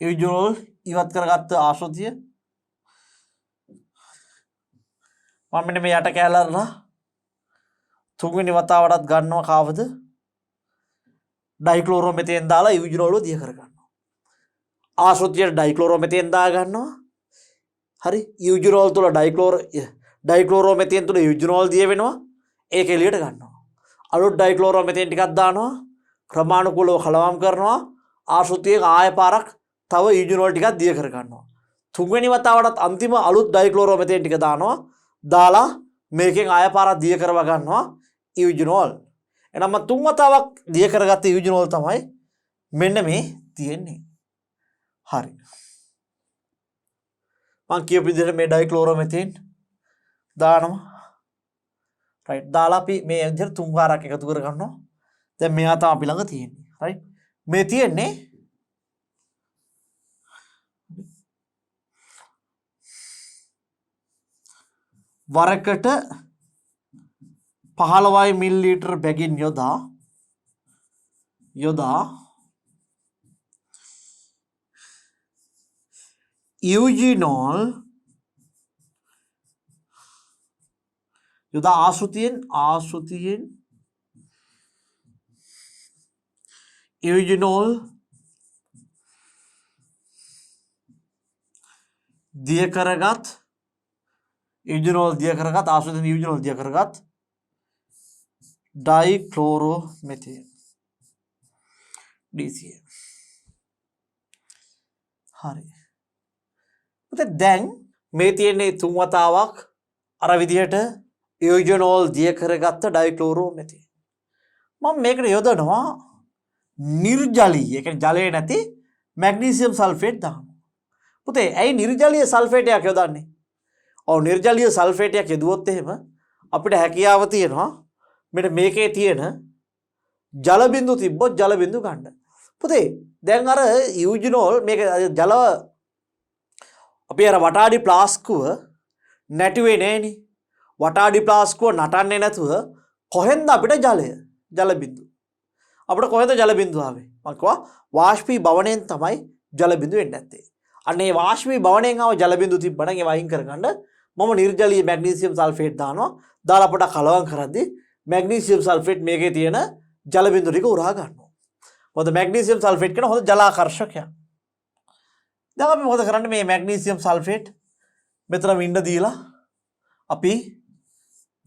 යුජිනෝල් ඉවත් කරගත්ත ආශ්‍රිතය මම මෙන්න මේ යට කැලරලා තුන්වෙනි වතාවටත් ගන්නවා. කාවද? ඩයික්ලෝරෝමෙතේන් දාලා යුජිනෝල් දිය කරගන්නවා. ආශ්‍රිතයට ඩයික්ලෝරෝමෙතේන් දා ගන්නවා. හරි. යුජිනෝල් තුල ඩයික්ලෝරෝමෙතේන් තුල යුජිනෝල් දිය වෙනවා. ඒක එළියට ගන්නවා. අලුත් ඩයික්ලෝරෝමෙතේන් ටිකක් දානවා. ක්‍රමානුකූලව කලවම් කරනවා. ආශ්‍රිතයෙන් ආය පාරක් තව යුජිනෝල් ටිකක් දිය කර ගන්නවා. තුන්වෙනි වතාවටත් අන්තිම අලුත් ඩයික්ලෝරෝමෙතේන් ටික දානවා. දාලා මේකෙන් ආය පාරක් දිය කරව ගන්නවා යුජිනෝල්. එහෙනම් මම තුන් වතාවක් දිය කරගත්ත යුජිනෝල් තමයි මෙන්න මේ තියෙන්නේ. හරි. මම කියපු විදිහට මේ ඩයික්ලෝරෝමෙතේන් දානවා. රයිට්. දාලා අපි මේ විදිහට තුන් වාරයක් එකතු කර ගන්නවා. දැන් මෙයා තමයි අපි ළඟ තියෙන්නේ. රයිට්. මේ තියෙන්නේ වරකට 15 මිලිලීටර් බැගින් යොදා යුජිනෝල් ආශ්‍රිතයෙන් යුජිනෝල් දිය කරගත් ආශ්‍රිතයෙන් යුජිනෝල් දිය කරගත් ඩයික්ලෝරෝමෙතේන් DCA. හරි. දැන් මේ තියෙන්නේ තුන් වතාවක් අර විදිහට යුජිනෝල් දිය කරගත්ත ඩයික්ලෝරෝමෙතේන්. මම මේකට යොදනවා නිර්ජලීය, ඒ කියන්නේ ජලය නැති මැග්නීසියම් සල්ෆේට් දානවා. පුතේ ඇයි නිර්ජලීය සල්ෆේටයක් යොදන්නේ? ඔව් නිර්ජලීය සල්ෆේටයක් යදුවොත් එහෙම අපිට හැකියාව තියෙනවා මෙන්න මේකේ තියෙන ජල බිඳු තිබ්බොත් ජල බිඳු ගන්න. පුතේ දැන් අර යුජිනෝල් මේක ජල අපි අර වටාඩි ප්ලාස්කුව නැටුවේ නෑනේ. වටාඩි ප්ලාස්කුව නටන්නේ නැතුව කොහෙන්ද අපිට ජල බිඳු? අපිට කොහෙන්ද ජල බිඳුව ආවේ? මම කිව්වා වාෂ්පීභවණයෙන් තමයි ජල බිඳු එන්නේ නැත්තේ. අන්න ඒ වාෂ්පීභවණයෙන් ආව ජල බිඳු තිබ්බනම් ඒව අයින් කරගන්න මම නිර්ජලීය මැග්නීසියම් සල්ෆේට් දානවා. දාලා පොඩක් කලවම් කරද්දී මැග්නීසියම් සල්ෆේට් මේකේ තියෙන ජල බිඳු ටික උරා ගන්නවා. මොකද මැග්නීසියම් සල්ෆේට් කියන හොඳ ජලාකර්ෂකයක්. දැන් අපි මොකද කරන්නේ මේ මැග්නීසියම් සල්ෆේට් මෙතන ඉන්න දීලා අපි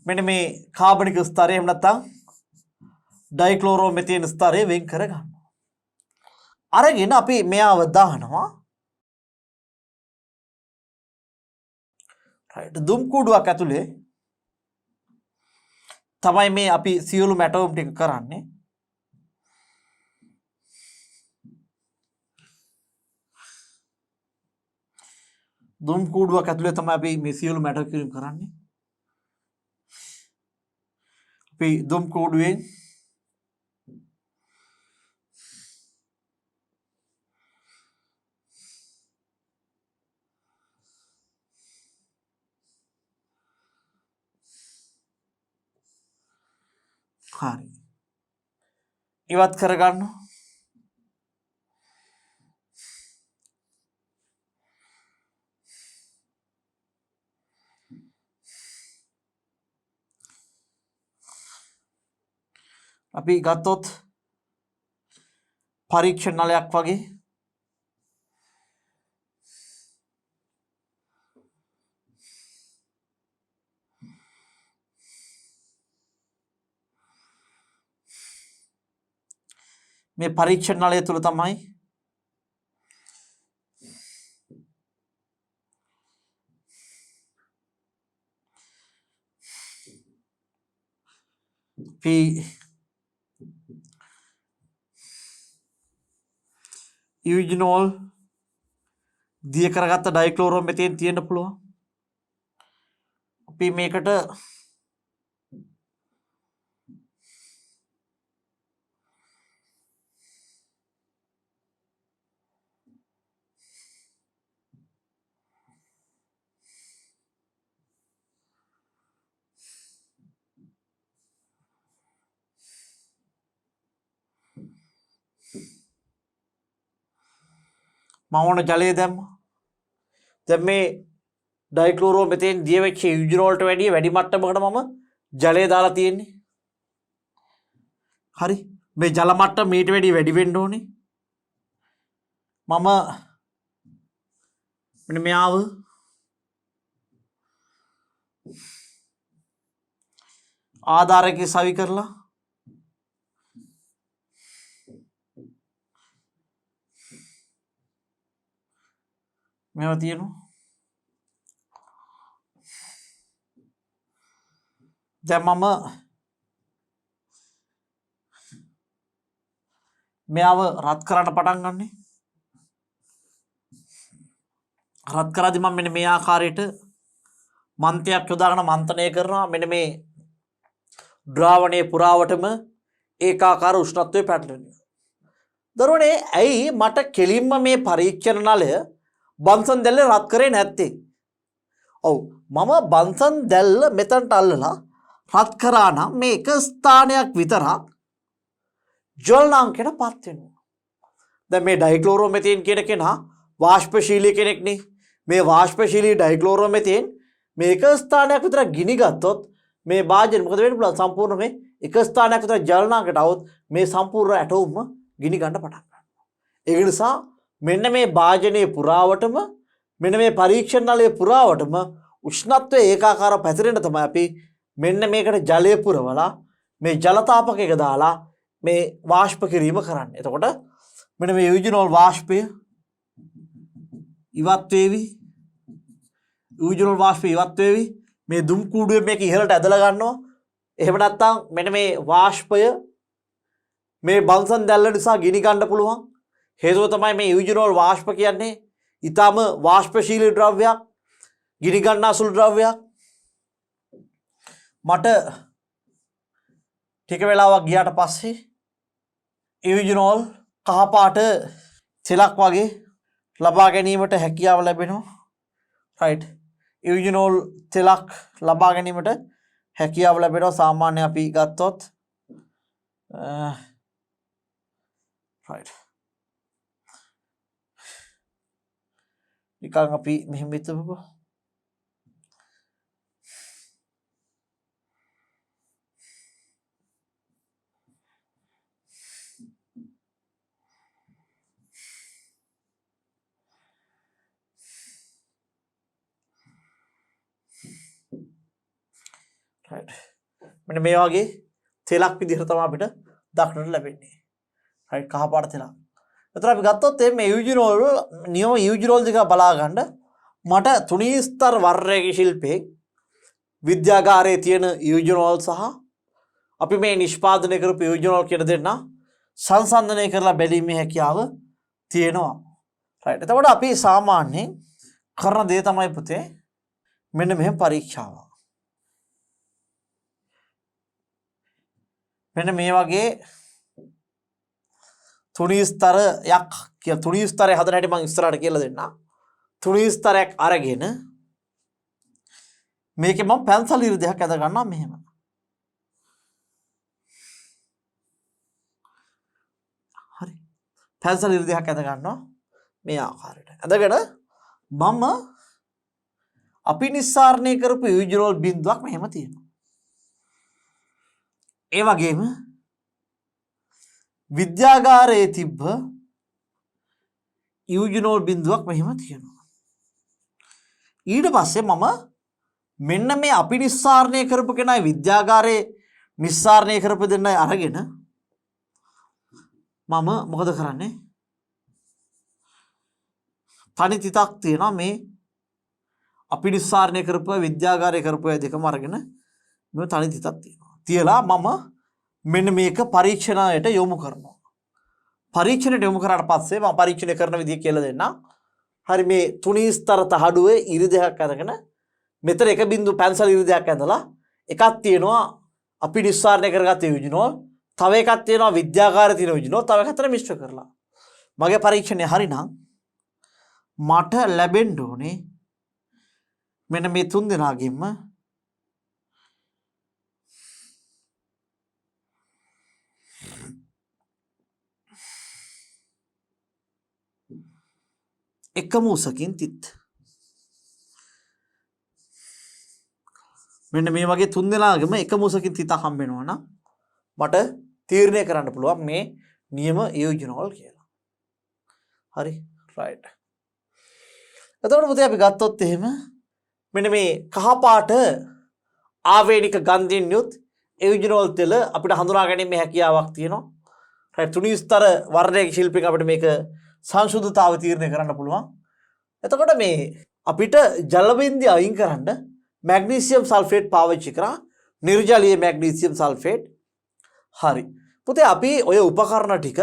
මෙන්න මේ කාබනික ස්තරය එහෙම නැත්නම් ඩයික්ලෝරෝමෙතේන් ස්තරය වෙන් කර ගන්නවා. අරගෙන අපි මෙයාව දානවා රයිට් දුම් කූඩුවක් ඇතුලේ තමයි මේ අපි සියලු මැටෝම් ටික කරන්නේ. දුම් කූඩුවක් ඇතුලේ තමයි අපි මේ සියලු මැටෝ කිරීම කරන්නේ. අපි දුම් කූඩුවෙන් හරි ඉවත් කරගන්න. අපි ගත්තොත් පරීක්ෂණ නලයක් වගේ මේ පරීක්ෂණ නලය තුල තමයි අපි යූජිනෝල් දිය කරගත්ත ඩයික්ලෝරෝමෙතේන් තියෙන්න පුළුවන්. අපි මේකට මවන ජලය දැම්මා. දැන් මේ ඩයික්ලෝරෝමෙතේන් දිය වෙච්ච යූජිනෝල්ට වැඩිය වැඩි මට්ටමකට මම ජලය දාලා තියෙන්නේ. හරි මේ ජල මට්ටම මීට වැඩිය වැඩි වෙන්න ඕනේ. මම මෙන්න මෙයාව ආධාරකයේ සවි කරලා මේවා තියෙනවා. දැන් මම මෙයාව රත් කරන්න පටන් ගන්නෙ. රත් කරද්දි මම මෙන්න මේ ආකාරයට මන්තයක් යොදාගෙන මන්තනය කරනවා. මෙන්න මේ ද්‍රාවණයේ පුරාවටම ඒකාකාර උෂ්ණත්වයේ පැටලෙනවා. දරුවනේ ඇයි මට කෙලින්ම මේ පරීක්ෂණ නලය බන්සන් දැල්ල රත් කරේ නැත්තේ? ඔව් මම බන්සන් දැල්ල මෙතනට අල්ලලා රත් කරා නම් මේ එක ස්ථානයක් විතරක් ජලනාංකයට පත් වෙනවා. දැන් මේ ඩයික්ලෝරෝමෙතේන් කියන කෙනා වාෂ්පශීලී කෙනෙක් නේ. මේ වාෂ්පශීලී ඩයික්ලෝරෝමෙතේන් මේ එක ස්ථානයක් විතර ගිනි ගත්තොත් මේ භාජනය මොකද වෙන්න පුළුවන්? සම්පූර්ණ මේ එක ස්ථානයක් විතර ජලනාංකයට આવොත් මේ සම්පූර්ණ ඇටෝම ගිනි ගන්න පටන් ගන්නවා. ඒ නිසා මෙන්න මේ භාජනයේ පුරාවටම මෙන්න මේ පරීක්ෂණ නලයේ පුරාවටම උෂ්ණත්වය ඒකාකාරව පැතිරෙන්න තමයි අපි මෙන්න මේකට ජලය පුරවලා මේ ජල තාපකයක දාලා මේ වාෂ්ප කිරීම කරන්නේ. එතකොට මෙන්න මේ යූජිනෝල් වාෂ්පය ඉවත් වේවි. යූජිනෝල් වාෂ්පය ඉවත් වේවි. මේ දුම් කූඩුවේ මේක ඉහළට ඇදලා ගන්නවා. එහෙම නැත්නම් මෙන්න මේ වාෂ්පය මේ බන්සන් දැල්ල නිසා ගිනි ගන්න පුළුවන්. හේතුව තමයි මේ යූජිනෝල් වාෂ්ප කියන්නේ ඊටම වාෂ්පශීලී ද්‍රව්‍යයක්, ගිනි ගන්නා සුළු ද්‍රව්‍යයක්. මට ටික වෙලාවක් ගියාට පස්සේ යූජිනෝල් කහ පාට තෙලක් වගේ ලබා ගැනීමට හැකියාව ලැබෙනවා. රයිට්. යූජිනෝල් තෙලක් ලබා ගැනීමට හැකියාව ලැබෙනවා. සාමාන්‍ය අපි ගත්තොත් රයිට්. නිකන් අපි මෙහෙම හිතමුකෝ. මෙන්න මේ වගේ තෙලක් විදිහට තමයි අපිට දක්නට ලැබෙන්නේ. රයිට් කහ පාට තෙලක්. එතන අපි ගත්තොත් මේ යූජිනෝල් නියම යූජිනෝල් දෙක බලා ගන්න මට තුනී ස්තර වර්ගයේ ශිල්පයේ විද්‍යාගාරයේ තියෙන යූජිනෝල් සහ අපි මේ නිෂ්පාදනය කරපු යූජිනෝල් කියන දෙන්න සංසන්දනය කරලා බැලීමේ හැකියාව තියෙනවා. රයිට්. එතකොට අපි සාමාන්‍යයෙන් කරන දේ තමයි පුතේ මෙන්න මෙහෙම පරීක්ෂාව. මෙන්න මේ වගේ තුනී ස්තරයක් කියලා තුනී ස්තරය හදන හැටි මම ඉස්සරහට කියලා දෙන්නම්. තුනී ස්තරයක් අරගෙන මේකේ මම පැන්සල් ඉරිදයක් ඇද ගන්නවා මෙහෙම. හරි. පැන්සල් ඉරිදයක් ඇද ගන්නවා මේ ආකාරයට. ඇදගෙන මම අපි නිස්සාරණය කරපු යූජිනෝල් බිඳුවක් මෙහෙම තියෙනවා. ඒ වගේම විද්‍යාගාරයේ තිබ්බ යූජිනෝල් බිඳුවක් මෙහෙම තියෙනවා. ඊට පස්සේ මම මෙන්න මේ අපි නිස්සාරණය කරපු කෙනයි විද්‍යාගාරයේ නිස්සාරණය කරපු දෙන්නයි අරගෙන මම මොකද කරන්නේ? තනි තිතක් තියෙනවා මේ අපි නිස්සාරණය කරපු විද්‍යාගාරයේ කරපු දෙකම අරගෙන මේ තනි තිතක් තියෙනවා. තියලා මම මෙන්න මේක පරීක්ෂණයට යොමු කරනවා. පරීක්ෂණයට යොමු කරාට පස්සේ මම පරීක්ෂණය කරන විදිහ කියලා දෙන්නම්. හරි මේ තුනී ස්තර තහඩුවේ ඉරිදයක් අරගෙන මෙතන එක බිඳු පැන්සල් ඉරිදයක් ඇඳලා එකක් තියෙනවා අපි නිස්සාරණය කරගත්ත යූජිනෝල්, තව එකක් තියෙනවා විද්‍යාගාරයේ තියෙන යූජිනෝල්, තව එකක් අතර මිශ්‍ර කරලා. මගේ පරීක්ෂණය හරිනම් මට ලැබෙන්න ඕනේ මෙන්න මේ තුන් දෙනාගෙම එකම උසකින් තිත්. මෙන්න මේ වගේ තුන් දෙනාගෙම එකම උසකින් තිතක් හම්බ වෙනවා නම් මට තීරණය කරන්න පුළුවන් මේ නියම යූජිනෝල් කියලා. හරි රයිට්. එතකොට පුතේ අපි ගත්තොත් එහෙම මෙන්න මේ කහ පාට ආවේනික ගන්ධයෙන් යුත් යූජිනෝල් තෙල අපිට හඳුනා ගැනීමේ හැකියාවක් තියෙනවා. රයිට්. තුනී ස්තර වර්ණයේ ශිල්පික අපිට මේක සංශුද්ධතාව තීරණය කරන්න පුළුවන්. එතකොට මේ අපිට ජල බින්දි අයින් කරන්න මැග්නීසියම් සල්ෆේට් පාවිච්චි කරා. නිර්ජලීය මැග්නීසියම් සල්ෆේට්. හරි. පුතේ අපි ඔය උපකරණ ටික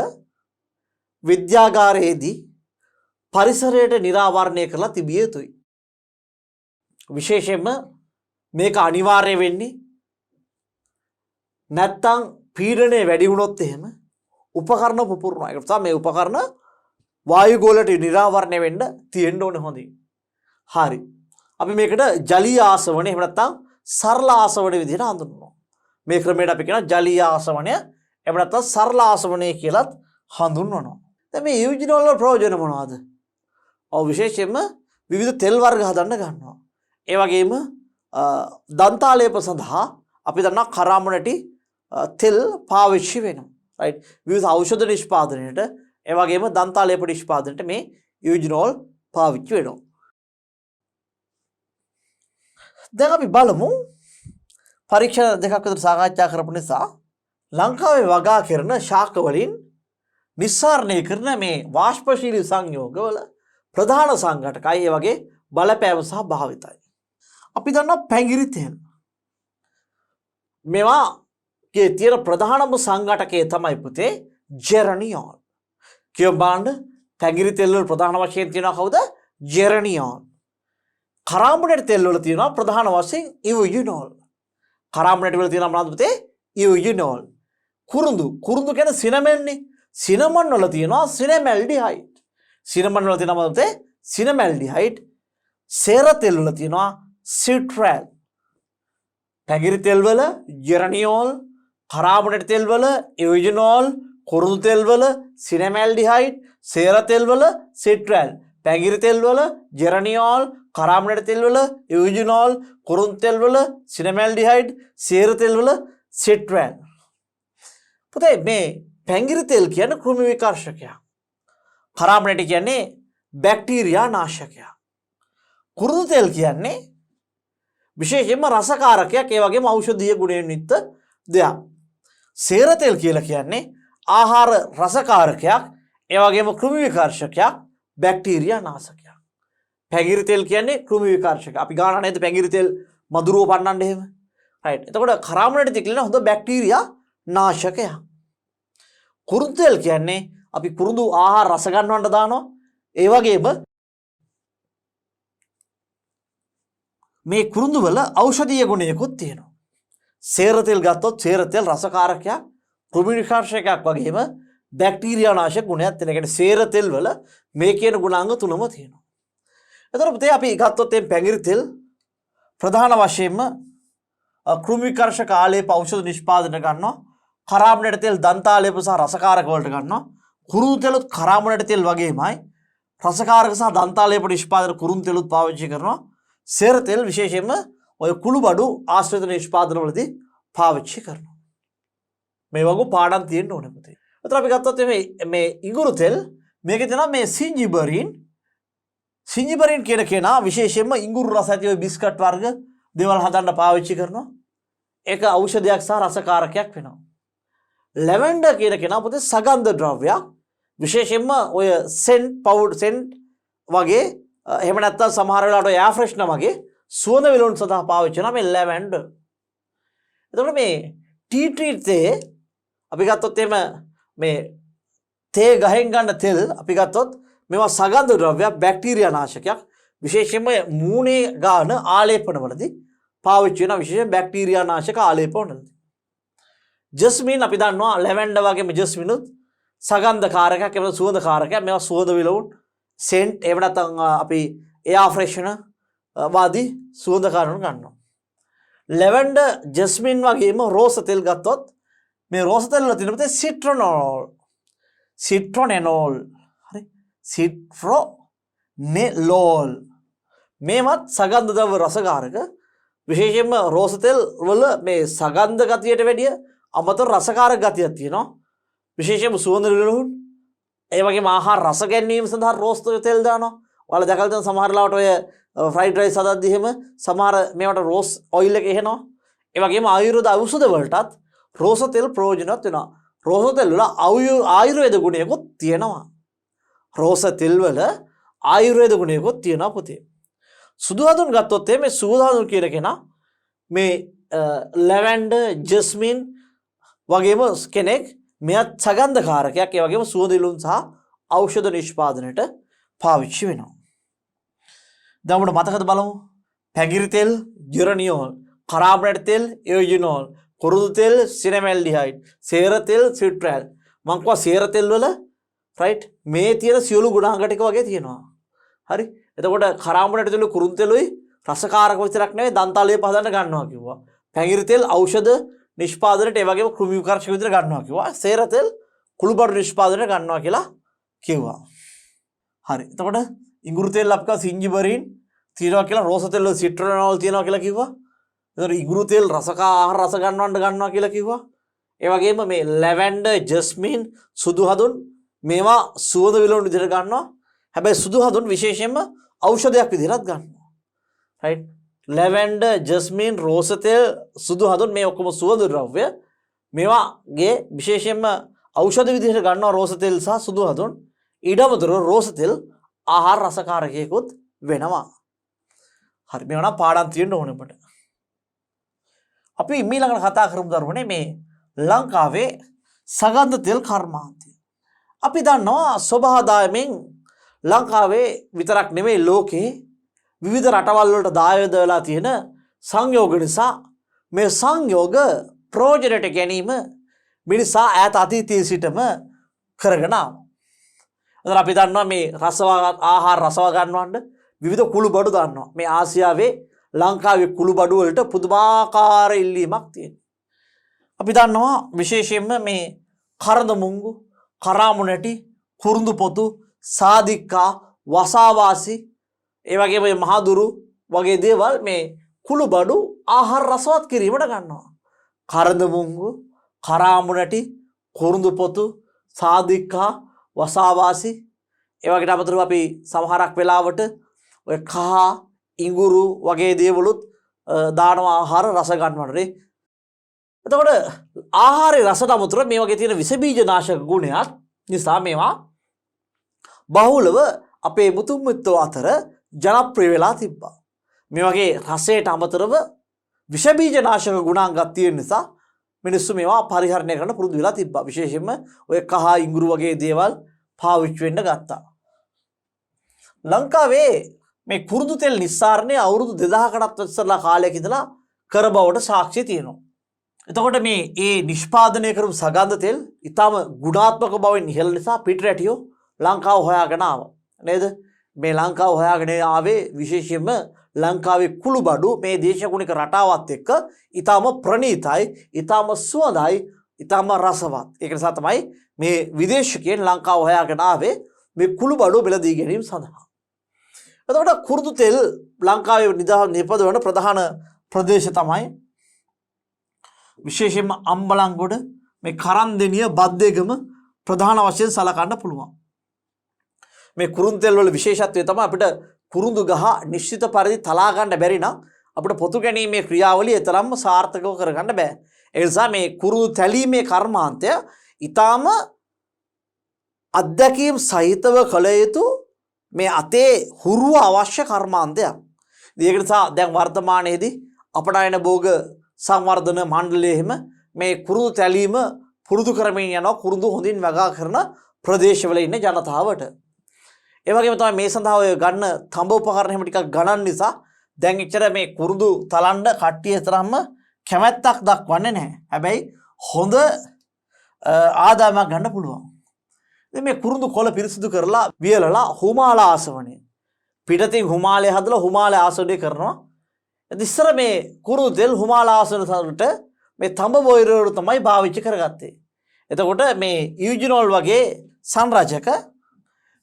විද්‍යාගාරයේදී පරිසරයට නිරාවරණය කරලා තිබිය යුතුයි. විශේෂයෙන්ම මේක අනිවාර්ය වෙන්නේ නැත්තම් පීඩනය වැඩි වුණොත් එහෙම උපකරණ පුපුරනවා. ඒක තමයි මේ උපකරණ වායු ගෝලයට නිරාවරණය වෙන්න තියෙන්න ඕනේ හොඳින්. හරි. අපි මේකට ජලීය ආසවණය එහෙම නැත්නම් සරල ආසවණය විදිහට හඳුන්වනවා. මේ ක්‍රමයට අපි කියන ජලීය ආසවණය එහෙම නැත්නම් සරල ආසවණය කියලාත් හඳුන්වනවා. දැන් මේ යූජිනෝල් වල ප්‍රයෝජන මොනවද? ඔව් විශේෂයෙන්ම විවිධ තෙල් වර්ග හදන්න ගන්නවා. ඒ වගේම දන්තාලේප සඳහා අපි දන්නා කරාමුණටි තෙල් පාවිච්චි වෙනවා. රයිට්. විවිධ ඖෂධ නිෂ්පාදනයේට ඒ වගේම දන්තාලේප නිෂ්පාදනයේට මේ යූජිනෝල් පාවිච්චි වෙනවා. දැන් අපි බලමු පරීක්ෂණ දෙකක් විතර සාකච්ඡා කරපු නිසා ලංකාවේ වගා කරන ශාක වලින් නිස්සාරණය කරන මේ වාෂ්පශීලී සංයෝගවල ප්‍රධාන සංඝටකයි ඒ වගේ බලපෑම සහ භාවිතයි. අපි දන්නවා පැංගිරි තෙල්. මේවාගේ තියෙන ප්‍රධානම සංඝටකය තමයි පුතේ ජෙරනියෝල්. කියව බලන්න පැංගිරි තෙල් වල ප්‍රධාන වශයෙන් තියෙනවා කවුද? ජෙරනියෝල්. කරාඹුණට තෙල් වල තියෙනවා ප්‍රධාන වශයෙන් යූජිනෝල්. කරාඹුණට වල තියෙනවා මොනවද පුතේ? යූජිනෝල්. කුරුඳු කියන්නේ සිනමන්නේ. සිනමන් වල තියෙනවා සිනමැල්ඩිහයිඩ්. සිනමන් වල තියෙනවා මොකද පුතේ? සිනමැල්ඩිහයිඩ්. සේර තෙල් වල තියෙනවා සිට්‍රල්. පැංගිරි තෙල් වල ජෙරනියෝල්, කරාඹුණට තෙල් වල යූජිනෝල්, කුරුඳු තෙල් වල සිනමැල්ඩිහයිඩ්, සේර තෙල් වල සිට්‍රල්. පැංගිරි තෙල් වල ජෙරනියෝල්, කරාඹුණට තෙල් වල යූජිනෝල්, කුරුඳු තෙල් වල සිනමැල්ඩිහයිඩ්, සේර තෙල් වල සිට්‍රල්. පුතේ මේ පැංගිරි තෙල් කියන්නේ කෘමි විකර්ෂකයක්. කරාඹුණට කියන්නේ බැක්ටීරියා නාශකයක්. කුරුඳු තෙල් කියන්නේ විශේෂයෙන්ම රසකාරකයක්, ඒ වගේම ඖෂධීය ගුණයෙන් යුක්ත දෙයක්. සේර තෙල් කියලා කියන්නේ ආහාර රසකාරකයක්, ඒ වගේම කෘමි විකාශකයක්, බැක්ටීරියා නාශකයක්. පැඟිරි තෙල් කියන්නේ කෘමි විකාශක. අපි ගාන නේද පැඟිරි තෙල් මදුරුව පන්නන්න එහෙම. රයිට්. එතකොට කරාමුණට තිකලන හොඳ බැක්ටීරියා නාශකයක්. කුරුඳු තෙල් කියන්නේ අපි කුරුඳු ආහාර රස ගන්නවන්න දානවා. ඒ වගේම මේ කුරුඳු වල ඖෂධීය ගුණයකුත් තියෙනවා. සේර තෙල් ගත්තොත් සේර තෙල් රසකාරකයක්, කෘමි විකාශකයක් වගේම බැක්ටීරියා නාශක ගුණයක් තියෙනවා. ඒ කියන්නේ සේර තෙල් වල මේ කියන ගුණාංග තුනම තියෙනවා. එතකොට පුතේ අපි ගත්තොත් මේ පැඟිරි තෙල් ප්‍රධාන වශයෙන්ම කෘමි විකාශක ආලේප ඖෂධ නිෂ්පාදනය කරනවා. කරාමුණට තෙල් දන්තාලේප සහ රසකාරක වලට ගන්නවා. කුරුඳු තෙලුත් කරාමුණට තෙල් වගේමයි රසකාරක සහ දන්තාලේප නිෂ්පාදන කුරුඳු තෙලුත් පාවිච්චි කරනවා. සේර තෙල් විශේෂයෙන්ම ඔය කුළුබඩු ආශ්‍රිත නිෂ්පාදන වලදී පාවිච්චි කරනවා. මේ වගේ පාඩම් තියෙන්න ඕනේ පුතේ. එතන අපි ගත්තොත් මේ ඉඟුරු තෙල් මේකේ තියෙනවා මේ සින්ජිබරින් කියන කෙනා විශේෂයෙන්ම ඉඟුරු රස ඇති ඔය බිස්කට් වර්ග දේවල් හදන්න පාවිච්චි කරනවා. ඒක ඖෂධයක් සහ රසකාරකයක් වෙනවා. ලැවෙන්ඩර් කියන කෙනා පුතේ සගන්ධ ද්‍රව්‍යයක්. විශේෂයෙන්ම ඔය සෙන්ට් වගේ එහෙම නැත්නම් සමහර වෙලාවට ඔය එයාර් ෆ්‍රෙෂ්නර් වගේ සුවඳ විලවුන් සඳහා පාවිච්චි කරන මේ ලැවෙන්ඩර්. එතකොට මේ ටී ට්‍රී තේ අපි ගත්තොත් එහෙම මේ තේ ගහෙන් ගන්න තෙල් අපි ගත්තොත් මේවා සගන්ධ ද්‍රව්‍යයක්, බැක්ටීරියා නාශකයක්. විශේෂයෙන්ම මූණේ ගාන ආලේපනවලදී පාවිච්චි වෙන විශේෂ බැක්ටීරියා නාශක ආලේපනවලදී. ජස්මින් අපි දන්නවා ලැවෙන්ඩර් වගේම ජස්මිනුත් සගන්ධ කාරකයක්, ඒවා සුවඳ කාරකයක්. මේවා සුවඳ විලවුන් සෙන්ට් එහෙම නැත්නම් අපි එයාර් ෆ්‍රෙෂනර් වාදී සුවඳ කාරණු ගන්නවා. ලැවෙන්ඩර්, ජස්මින් වගේම රෝස තෙල් ගත්තොත් මේ රෝස තෙල් වල තියෙන පුතේ සිට්‍රොනෙනෝල්. හරි. සිට්‍රොනෙලෝල්. මේවත් සගන්ධ ද්‍රව්‍ය රසකාරක. විශේෂයෙන්ම රෝස තෙල් වල මේ සගන්ධ ගතියට වැඩිය අමතර රසකාරක ගතියක් තියෙනවා. විශේෂයෙන්ම සුවඳ විලවුන් ඒ වගේම ආහාර රස ගැනීම සඳහා රෝස් තෙල් දානවා. ඔයාලා දැකලා තියෙන සමහර ලාවට ඔය ෆ්‍රයිඩ් රයිස් හදද්දී එහෙම සමහර මේවට රෝස් ඔයිල් එක එහෙනවා. ඒ වගේම ආයුර්වේද ඖෂධ වලටත් රෝස තෙල් ප්‍රයෝජනවත් වෙනවා. රෝස තෙල් වල ආයුර්වේද ගුණයකුත් තියෙනවා. රෝස තෙල් වල ආයුර්වේද ගුණයකුත් තියෙනවා පුතේ. සුදු හඳුන් ගත්තොත් මේ සුදු හඳුන් කියන කෙනා මේ ලැවෙන්ඩර්, ජස්මින් වගේම කෙනෙක් මෙයත් සගන්ධ කාරකයක්. ඒ වගේම සුවඳ විලවුන් සහ ඖෂධ නිෂ්පාදනයට පාවිච්චි වෙනවා. දැන් අපිට මතකද බලමු. පැඟිරි තෙල් ජෙරනියෝල්, කරාමුණට තෙල් එයෝජිනෝල්, කුරුඳු තෙල් සිනමැල්ඩිහයිඩ්, සේර තෙල් සිට්‍රල්. මං කිව්වා සේර තෙල් වල රයිට් මේ තියෙන සියලු ගුණාංග ටික වගේ තියෙනවා. හරි. එතකොට කරාමුණට තෙල් කුරුඳු තෙලුයි රසකාරක විතරක් නෙවෙයි දන්තාලේප හදන්න ගන්නවා කිව්වා. පැඟිරි තෙල් ඖෂධ නිෂ්පාදනයට ඒ වගේම කෘමි විකාශක විතර ගන්නවා කිව්වා. සේර තෙල් කුළුබඩු නිෂ්පාදනයට ගන්නවා කියලා කිව්වා. හරි. එතකොට ඉඟුරු තෙල් අප්කා සින්ජිබරින් තියනවා කියලා, රෝස තෙල් වල සිට්‍රොනෝල් තියනවා කියලා කිව්වා. එතකොට ඉඟුරු තෙල් ආහාර රස ගන්නවා කියලා කිව්වා. ඒ වගේම මේ ලැවෙන්ඩර්, ජස්මින්, සුදු හඳුන් මේවා සුවඳ විලවුන් විදිහට ගන්නවා. හැබැයි සුදු හඳුන් විශේෂයෙන්ම ඖෂධයක් විදිහටත් ගන්නවා. රයිට්. ලැවෙන්ඩර්, ජස්මින්, රෝස තෙල්, සුදු හඳුන් මේ ඔක්කොම සුවඳ ද්‍රව්‍ය. මේවාගේ විශේෂයෙන්ම ඖෂධ විදිහට ගන්නවා රෝස තෙල් සහ සුදු හඳුන්. ඊට අමතරව රෝස තෙල් ආහාර රසකාරකයකුත් වෙනවා. හරි. මේවා නම් පාඩම් තියෙන්න ඕනේ අපට. අපි ඊළඟට කතා කරමු දරුවනේ මේ ලංකාවේ සගන්ධ තෙල් කර්මාන්තය. අපි දන්නවා ස්වභාවයෙන්ම ලංකාවේ විතරක් නෙමෙයි ලෝකේ විවිධ රටවල් වලට දායද වෙලා තියෙන සංයෝග නිසා මේ සංයෝග ප්‍රයෝජනට ගැනීම මිනිසා ඈත අතීතයේ සිටම කරගෙන ආවා. අද අපි දන්නවා මේ ආහාර රසව ගන්නවන්න විවිධ කුළුබඩු දාන්නවා. මේ ආසියාවේ ලංකාවේ කුළුබඩු වලට පුදුමාකාර ඉල්ලීමක් තියෙනවා. අපි දන්නවා විශේෂයෙන්ම මේ කරඳ මුංගු, කරාමුණටි, කුරුඳු පොතු, සාදික්කා, වසාවාසි, ඒ වගේම මහදුරු වගේ දේවල් මේ කුළුබඩු ආහාර රසවත් කිරීමට ගන්නවා. කරඳ මුංගු, කරාමුණටි, කුරුඳු පොතු, සාදික්කා, වසාවාසි, ඒ වගේට අමතරව අපි සමහරක් වෙලාවට ඔය කහ, ඉඟුරු වගේ දේවලුත් දානවා ආහාර රස ගන්නවට. එතකොට ආහාරයේ රසට අමතරව මේ වගේ තියෙන විස බීජ නාශක ගුණයක් නිසා මේවා බහුලව අපේ මුතුන් මිත්තෝ අතර ජනප්‍රිය වෙලා තිබ්බා. මේ වගේ රසයට අමතරව විස බීජ නාශක ගුණාංගයක් තියෙන නිසා මිනිස්සු මේවා පරිහරණය කරන්න පුරුදු වෙලා තිබ්බා. විශේෂයෙන්ම ඔය කහ ඉඟුරු වගේ දේවල් පාවිච්චි වෙන්න ගත්තා. ලංකාවේ මේ කුරුදු තෙල් නිස්සාරණය අවුරුදු 2000කටත් ඉස්සරලා කාලයක ඉඳලා කර බවට සාක්ෂි තියෙනවා. එතකොට මේ නිෂ්පාදනය කරපු සගන්ධ තෙල් ඊටම ගුණාත්මක බවින් ඉහළ නිසා පිටරැටියෝ ලංකාව හොයාගෙන ආවා. නේද? මේ ලංකාව හොයාගෙන ආවේ විශේෂයෙන්ම ලංකාවේ කුළුබඩු මේ දේශගුණික රටාවත් එක්ක ඊටම ප්‍රණීතයි, ඊටම සුවඳයි, ඊටම රසවත්. ඒක නිසා තමයි මේ විදේශිකයන් ලංකාව හොයාගෙන ආවේ මේ කුළුබඩු බෙලදී ගැනීම සඳහා. එතකොට කුරුදු තෙල් ලංකාවේ නිපදවන ප්‍රධාන ප්‍රදේශ තමයි විශේෂයෙන්ම අම්බලන්ගොඩ, මේ කරන්දෙනිය, බද්දේගම ප්‍රධාන වශයෙන් සලකන්න පුළුවන්. මේ කුරුදු තෙල් වල විශේෂත්වය තමයි අපිට කුරුදු ගහ නිශ්චිත පරිදි තලා ගන්න බැරි නම් අපිට පොතු ගැනීමේ ක්‍රියාවලිය තරම්ම සාර්ථකව කරගන්න බෑ. ඒ නිසා මේ කුරුදු තැලීමේ කර්මාන්තය ඊටාම අත්දැකීම් සහිතව කළ යුතු මේ අතේ හුරුව අවශ්‍ය කර්මාන්තයක්. ඒක නිසා දැන් වර්තමානයේදී අපනයන භෝග සංවර්ධන මණ්ඩලයේ එහෙම මේ කුරුදු තැලීම පුරුදු කරමින් යනවා කුරුදු හොඳින් වගා කරන ප්‍රදේශවල ඉන්න ජනතාවට. ඒ වගේම තමයි මේ සඳහා ඔය ගන්න තඹ උපකරණ එහෙම ටිකක් ගණන් නිසා දැන් එච්චර මේ කුරුදු තලන්න කට්ටිය තරම්ම කැමැත්තක් දක්වන්නේ නැහැ. හැබැයි හොඳ ආදායමක් ගන්න පුළුවන්. ඉතින් මේ කුරුදු කොළ පිරිසිදු කරලා වියලලා හුමාල ආසවණය. පිටතින් හුමාලය හදලා හුමාල ආසවණය කරනවා. ඉතින් මේ කුරුදු තෙල් හුමාල ආසවණයට මේ තඹ බොයිලර් තමයි පාවිච්චි කරගත්තේ. එතකොට මේ ඉයුජිනෝල් වගේ සංරචක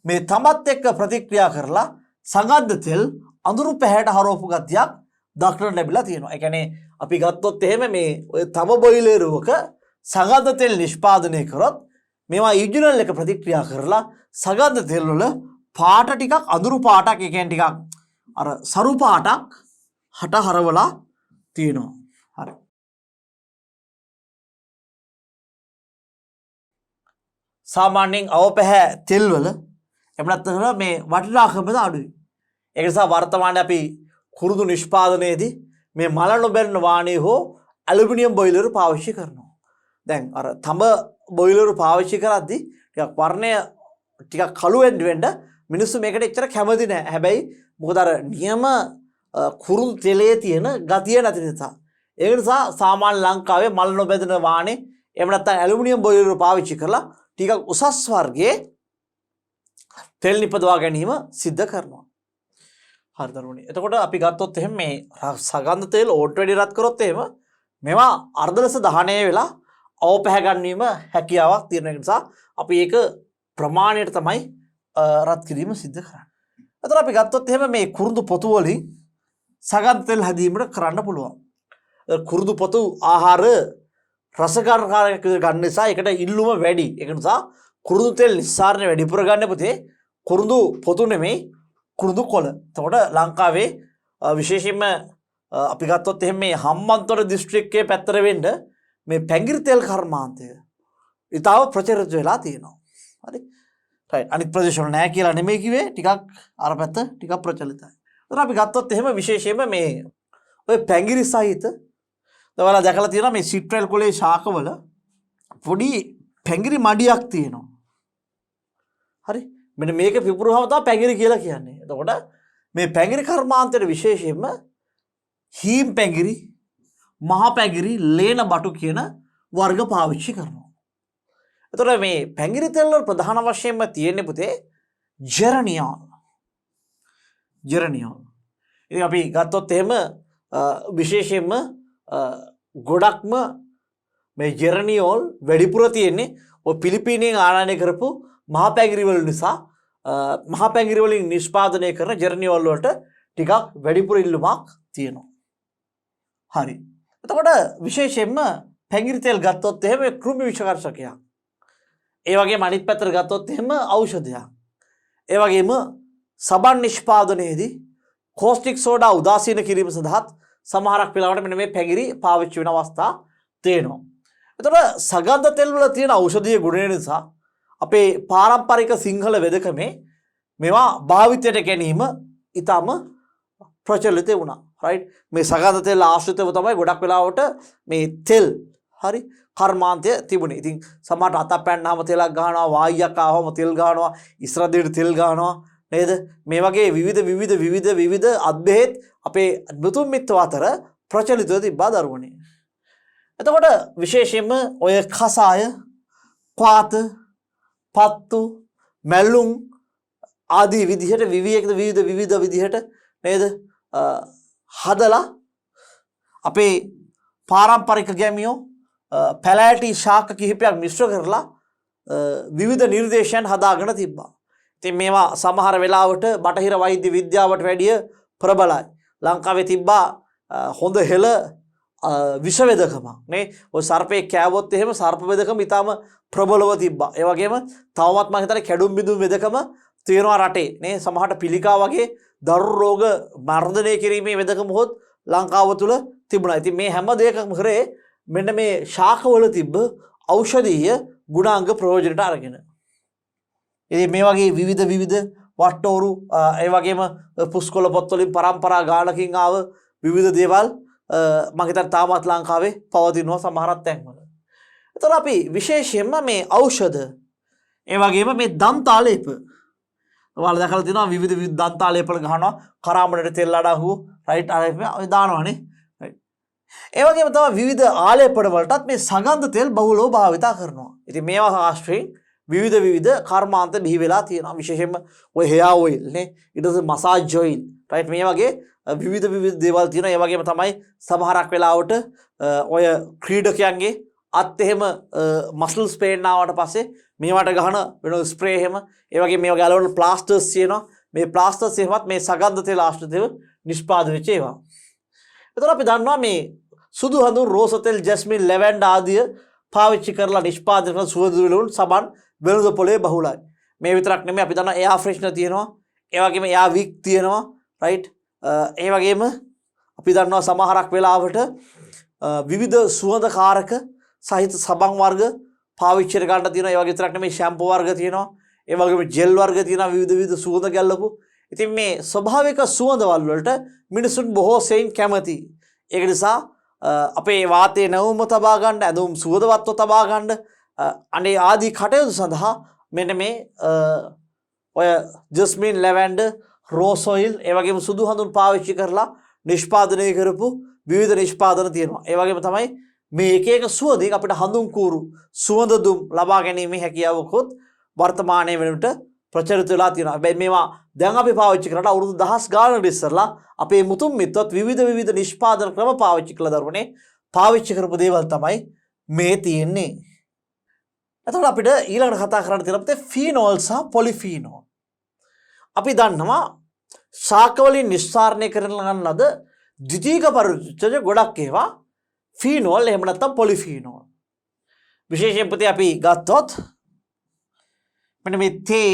මේ තමත් එක්ක ප්‍රතික්‍රියා කරලා සගන්ධ තෙල් අඳුරු පැහැයට හරවපු ගතියක් දක්නට ලැබිලා තියෙනවා. ඒ කියන්නේ අපි ගත්තොත් එහෙම මේ ඔය තම බොයිලරුවක සගන්ධ තෙල් නිෂ්පාදනය කරොත් මේවා ඉයුජිනල් එක ප්‍රතික්‍රියා කරලා සගන්ධ තෙල් වල පාට ටිකක් අඳුරු පාටක්, ඒ කියන්නේ ටිකක් අර සරු පාටක් හට හරවලා තියෙනවා. හරි. සාමාන්‍යයෙන් අවපැහැ තෙල් වල එහෙම නැත්නම් මේ වටිනාකම අඩුයි. ඒක නිසා වර්තමානයේ අපි කුරුදු නිෂ්පාදනයේදී මේ මල නොබැරෙන වාණේ හෝ ඇලුමිනියම් බොයිලර් පාවිච්චි කරනවා. දැන් අර තඹ බොයිලර් පාවිච්චි කරද්දී ටිකක් වර්ණය ටිකක් කළු වෙන්න මිනිස්සු මේකට එච්චර කැමති නැහැ. හැබැයි මොකද අර නියම කුරුදු තෙලේ තියෙන ගතිය නැති නිසා. ඒක නිසා සාමාන්‍ය ලංකාවේ මල නොබැදෙන වාණේ එහෙම නැත්නම් ඇලුමිනියම් බොයිලර් පාවිච්චි කරලා ටිකක් උසස් වර්ගයේ තෙල් නිපදවා ගැනීම සිද්ධ කරනවා. හරි දරුවනේ. එතකොට අපි ගත්තොත් එහෙම මේ සගන්ධ තෙල් ඕට් වැඩි රත් කරොත් එහෙම මේවා අර්ධ ලෙස දහණය වෙලා අවපැහැ ගන්නවීම හැකියාවක් තියෙන නිසා අපි ඒක ප්‍රමාණයට තමයි රත් කිරීම සිද්ධ කරන්නේ. එතකොට අපි ගත්තොත් එහෙම මේ කුරුදු පොතු වලින් සගන්ධ තෙල් හැදීමට කරන්න පුළුවන්. කුරුදු පොතු ආහාර රසකාරක ගන්න නිසා ඒකට ඉල්ලුම වැඩි. ඒක නිසා කුරුදු තෙල් නිස්සාරණය වැඩිපුර ගන්න පුතේ කුරුදු පොතු නෙමෙයි කුරුදු කොළ. එතකොට ලංකාවේ විශේෂයෙන්ම අපි ගත්තොත් එහෙම මේ හම්බන්තොට දිස්ත්‍රික්කයේ පැත්තට වෙන්න මේ පැංගිරි තෙල් කර්මාන්තය ඊටව ප්‍රචලිත වෙලා තියෙනවා. හරි. රයිට්. අනිත් ප්‍රදේශවල නැහැ කියලා නෙමෙයි කිව්වේ. ටිකක් අර පැත්ත ටිකක් ප්‍රචලිතයි. එතකොට අපි ගත්තොත් එහෙම විශේෂයෙන්ම මේ ඔය පැංගිරි සහිත ඔයාලා දැකලා තියෙනවා මේ සිට්‍රල් කොලේ ශාකවල පොඩි පැංගිරි මඩියක් තියෙනවා. හරි. මෙන්න මේක පිපුරුවම තමයි පැංගිරි කියලා කියන්නේ. එතකොට මේ පැංගිරි කර්මාන්තයේ විශේෂයෙන්ම හීම් පැංගිරි, මහ පැංගිරි, ලේන බටු කියන වර්ග පාවිච්චි කරනවා. එතකොට මේ පැංගිරි තෙල් වල ප්‍රධාන වශයෙන්ම තියෙන්නේ පුතේ ජෙරනියෝල්. ජෙරනියෝල්. ඉතින් අපි ගත්තොත් එහෙම විශේෂයෙන්ම ගොඩක්ම මේ ජෙරනියෝල් වැඩිපුර තියෙන්නේ ඔය පිලිපීනයෙන් ආනයනය කරපු මහ පැංගිරි වල නිසා මහ පැංගිරි වලින් නිෂ්පාදනය කරන ජෙරනියෝල් වලට ටිකක් වැඩිපුර ඉල්ලුමක් තියෙනවා. හරි. එතකොට විශේෂයෙන්ම පැංගිරි තෙල් ගත්තොත් එහෙම කෘමි විෂකර්ශකයක්. ඒ වගේම අනිත් පැත්තට ගත්තොත් එහෙම ඖෂධයක්. ඒ වගේම සබන් නිෂ්පාදනයේදී කෝස්ටික් සෝඩා උදාසීන කිරීම සඳහා සමහරක් වෙලාවට මෙන්න මේ පැංගිරි පාවිච්චි වෙන අවස්ථා තියෙනවා. එතකොට සගන්ධ තෙල් වල තියෙන ඖෂධීය ගුණය නිසා අපේ පාරම්පරික සිංහල වෙදකමේ මේවා භාවිතයට ගැනීම ඊටම ප්‍රචලිත වුණා. රයිට්. මේ සගන්ධ තෙල් ආශ්‍රිතව තමයි ගොඩක් වෙලාවට මේ තෙල් හරි කර්මාන්තය තිබුණේ. ඉතින් සමහරට අතක් පැන්නාම තෙලක් ගහනවා, වායියක් ආවම තෙල් ගහනවා, ඉස්රදීට තෙල් ගහනවා නේද? මේ වගේ විවිධ අද්භේත් අපේ මුතුන් මිත්තෝ අතර ප්‍රචලිතව තිබ්බා දරුවනේ. එතකොට විශේෂයෙන්ම ඔය කසාය, ක්වාත, පත්තු, මැල්ලුම් ආදී විදිහට විවිධ විදිහට නේද? හදලා අපේ පාරම්පරික ගැමියෝ පැලෑටි ශාක කිහිපයක් මිශ්‍ර කරලා විවිධ නිර්දේශයන් හදාගෙන තිබ්බා. ඉතින් මේවා සමහර වෙලාවට බටහිර වෛද්‍ය විද්‍යාවට වැඩිය ප්‍රබලයි. ලංකාවේ තිබ්බා හොඳ හෙළ විෂ වෙදකමක් නේ. ඔය සර්පේ කෑවොත් එහෙම සර්ප වෙදකම ඊටම ප්‍රබලව තිබ්බා. ඒ වගේම තවමත් මම හිතන්නේ කැඩුම් බිඳුම් වෙදකම තියෙනවා රටේ නේ. සමහරට පිළිකා වගේ දරු රෝග මර්ධනය කිරීමේ වෙදකම හොත් ලංකාව තුල තිබුණා. ඉතින් මේ හැම දෙයකම කරේ මෙන්න මේ ශාකවල තිබ්බ ඖෂධීය ගුණාංග ප්‍රයෝජනට අරගෙන. ඉතින් මේ වගේ විවිධ වට්ටෝරු ඒ වගේම පුස්කොළ පොත්වලින් පරම්පරා ගානකින් ආව විවිධ දේවල් මම හිතන්නේ තාමත් ලංකාවේ පවතිනවා සමහරක් තැන්වල. ඒතර අපි විශේෂයෙන්ම මේ ඖෂධ ඒ වගේම මේ දන්තාලේප ඔයාලා දැකලා තියෙනවා විවිධ දන්තාලේපල ගහනවා කරාමණයට තෙල් අඩහුව රයිට් අර ඔය දානවනේ රයිට්. ඒ වගේම තමයි විවිධ ආලේපන වලටත් මේ සගන්ධ තෙල් බහුලව භාවිතා කරනවා. ඉතින් මේවා ආශ්‍රයෙන් විවිධ කර්මාන්ත බිහි වෙලා තියෙනවා. විශේෂයෙන්ම ඔය hair oil නේ ඊට පස්සේ massage oil රයිට් මේ වගේ විවිධ දේවල් තියෙනවා. ඒ වගේම තමයි සමහරක් වෙලාවට ඔය ක්‍රීඩකයන්ගේ අත් එහෙම මස්ල්ස් පේන්න ආවට පස්සේ මේවට ගහන වෙන ස්ප්‍රේ එහෙම ඒ වගේ මේ වගේ අලවල ප්ලාස්ටර්ස් තියෙනවා. මේ ප්ලාස්ටර්ස් එහෙමත් මේ සගන්ධ තෙල් ආශ්‍රිතව නිෂ්පාදනය වෙච්ච ඒවා. එතකොට අපි දන්නවා මේ සුදු හඳුන් රෝස තෙල් ජැස්මින් ලැවෙන්ඩර් ආදිය පාවිච්චි කරලා නිෂ්පාදනය කරන සුවඳ විලවුන් සබන් වෙළඳ පොලේ බහුලයි. මේ විතරක් නෙමෙයි අපි දන්නවා එයා ෆ්‍රෙෂ්නර් තියෙනවා. ඒ වගේම එයා වික් තියෙනවා රයිට්. ඒ වගේම අපි දන්නවා සමහරක් වෙලාවට විවිධ සුවඳකාරක සහිත සබන් වර්ග පාවිච්චි කර ගන්න තියෙනවා. ඒ වගේ විතරක් නෙමෙයි ෂැම්පූ වර්ග තියෙනවා. ඒ වගේම ජෙල් වර්ග තියෙනවා විවිධ සුවඳ ගැල්ලපු. ඉතින් මේ ස්වභාවික සුවඳවල් වලට මිනිසුන් බොහෝ සෙයින් කැමතියි. ඒක නිසා අපේ වාතයේ නැවුම තබා ගන්න, ඇඳුම් සුවඳවත්ව තබා ගන්න අනේ ආදී කටයුතු සඳහා මෙන්න මේ ඔය ජස්මින් ලැවෙන්ඩර් රෝස් ඔයිල් ඒ වගේම සුදු හඳුන් පාවිච්චි කරලා නිෂ්පාදනය කරපු විවිධ නිෂ්පාදන තියෙනවා. ඒ වගේම තමයි මේ එක සුවඳින් අපිට හඳුන් කූරු සුවඳ දුම් ලබා ගැනීමේ හැකියාවකුත් වර්තමානයේ වෙනට ප්‍රචලිත වෙලා තියෙනවා. හැබැයි මේවා දැන් අපි පාවිච්චි කරලා අවුරුදු දහස් ගානකට ඉස්සරලා අපේ මුතුන් මිත්තොත් විවිධ නිෂ්පාදන ක්‍රම පාවිච්චි කළා දරුවනේ. පාවිච්චි කරපු දේවල් තමයි මේ තියෙන්නේ. එතකොට අපිට ඊළඟට කතා කරන්න තියෙන ෆීනෝල් සහ පොලිෆීනෝල්. අපි දන්නවා ශාක වලින් නිස්සාරණය කරන ලද ද්විතීයික පරිඋත්සේජ ගොඩක් ඒවා ෆීනෝල් එහෙම නැත්නම් පොලිෆීනෝල්. විශේෂයෙන් පුතේ අපි ගත්තොත් මෙන්න මේ තේ,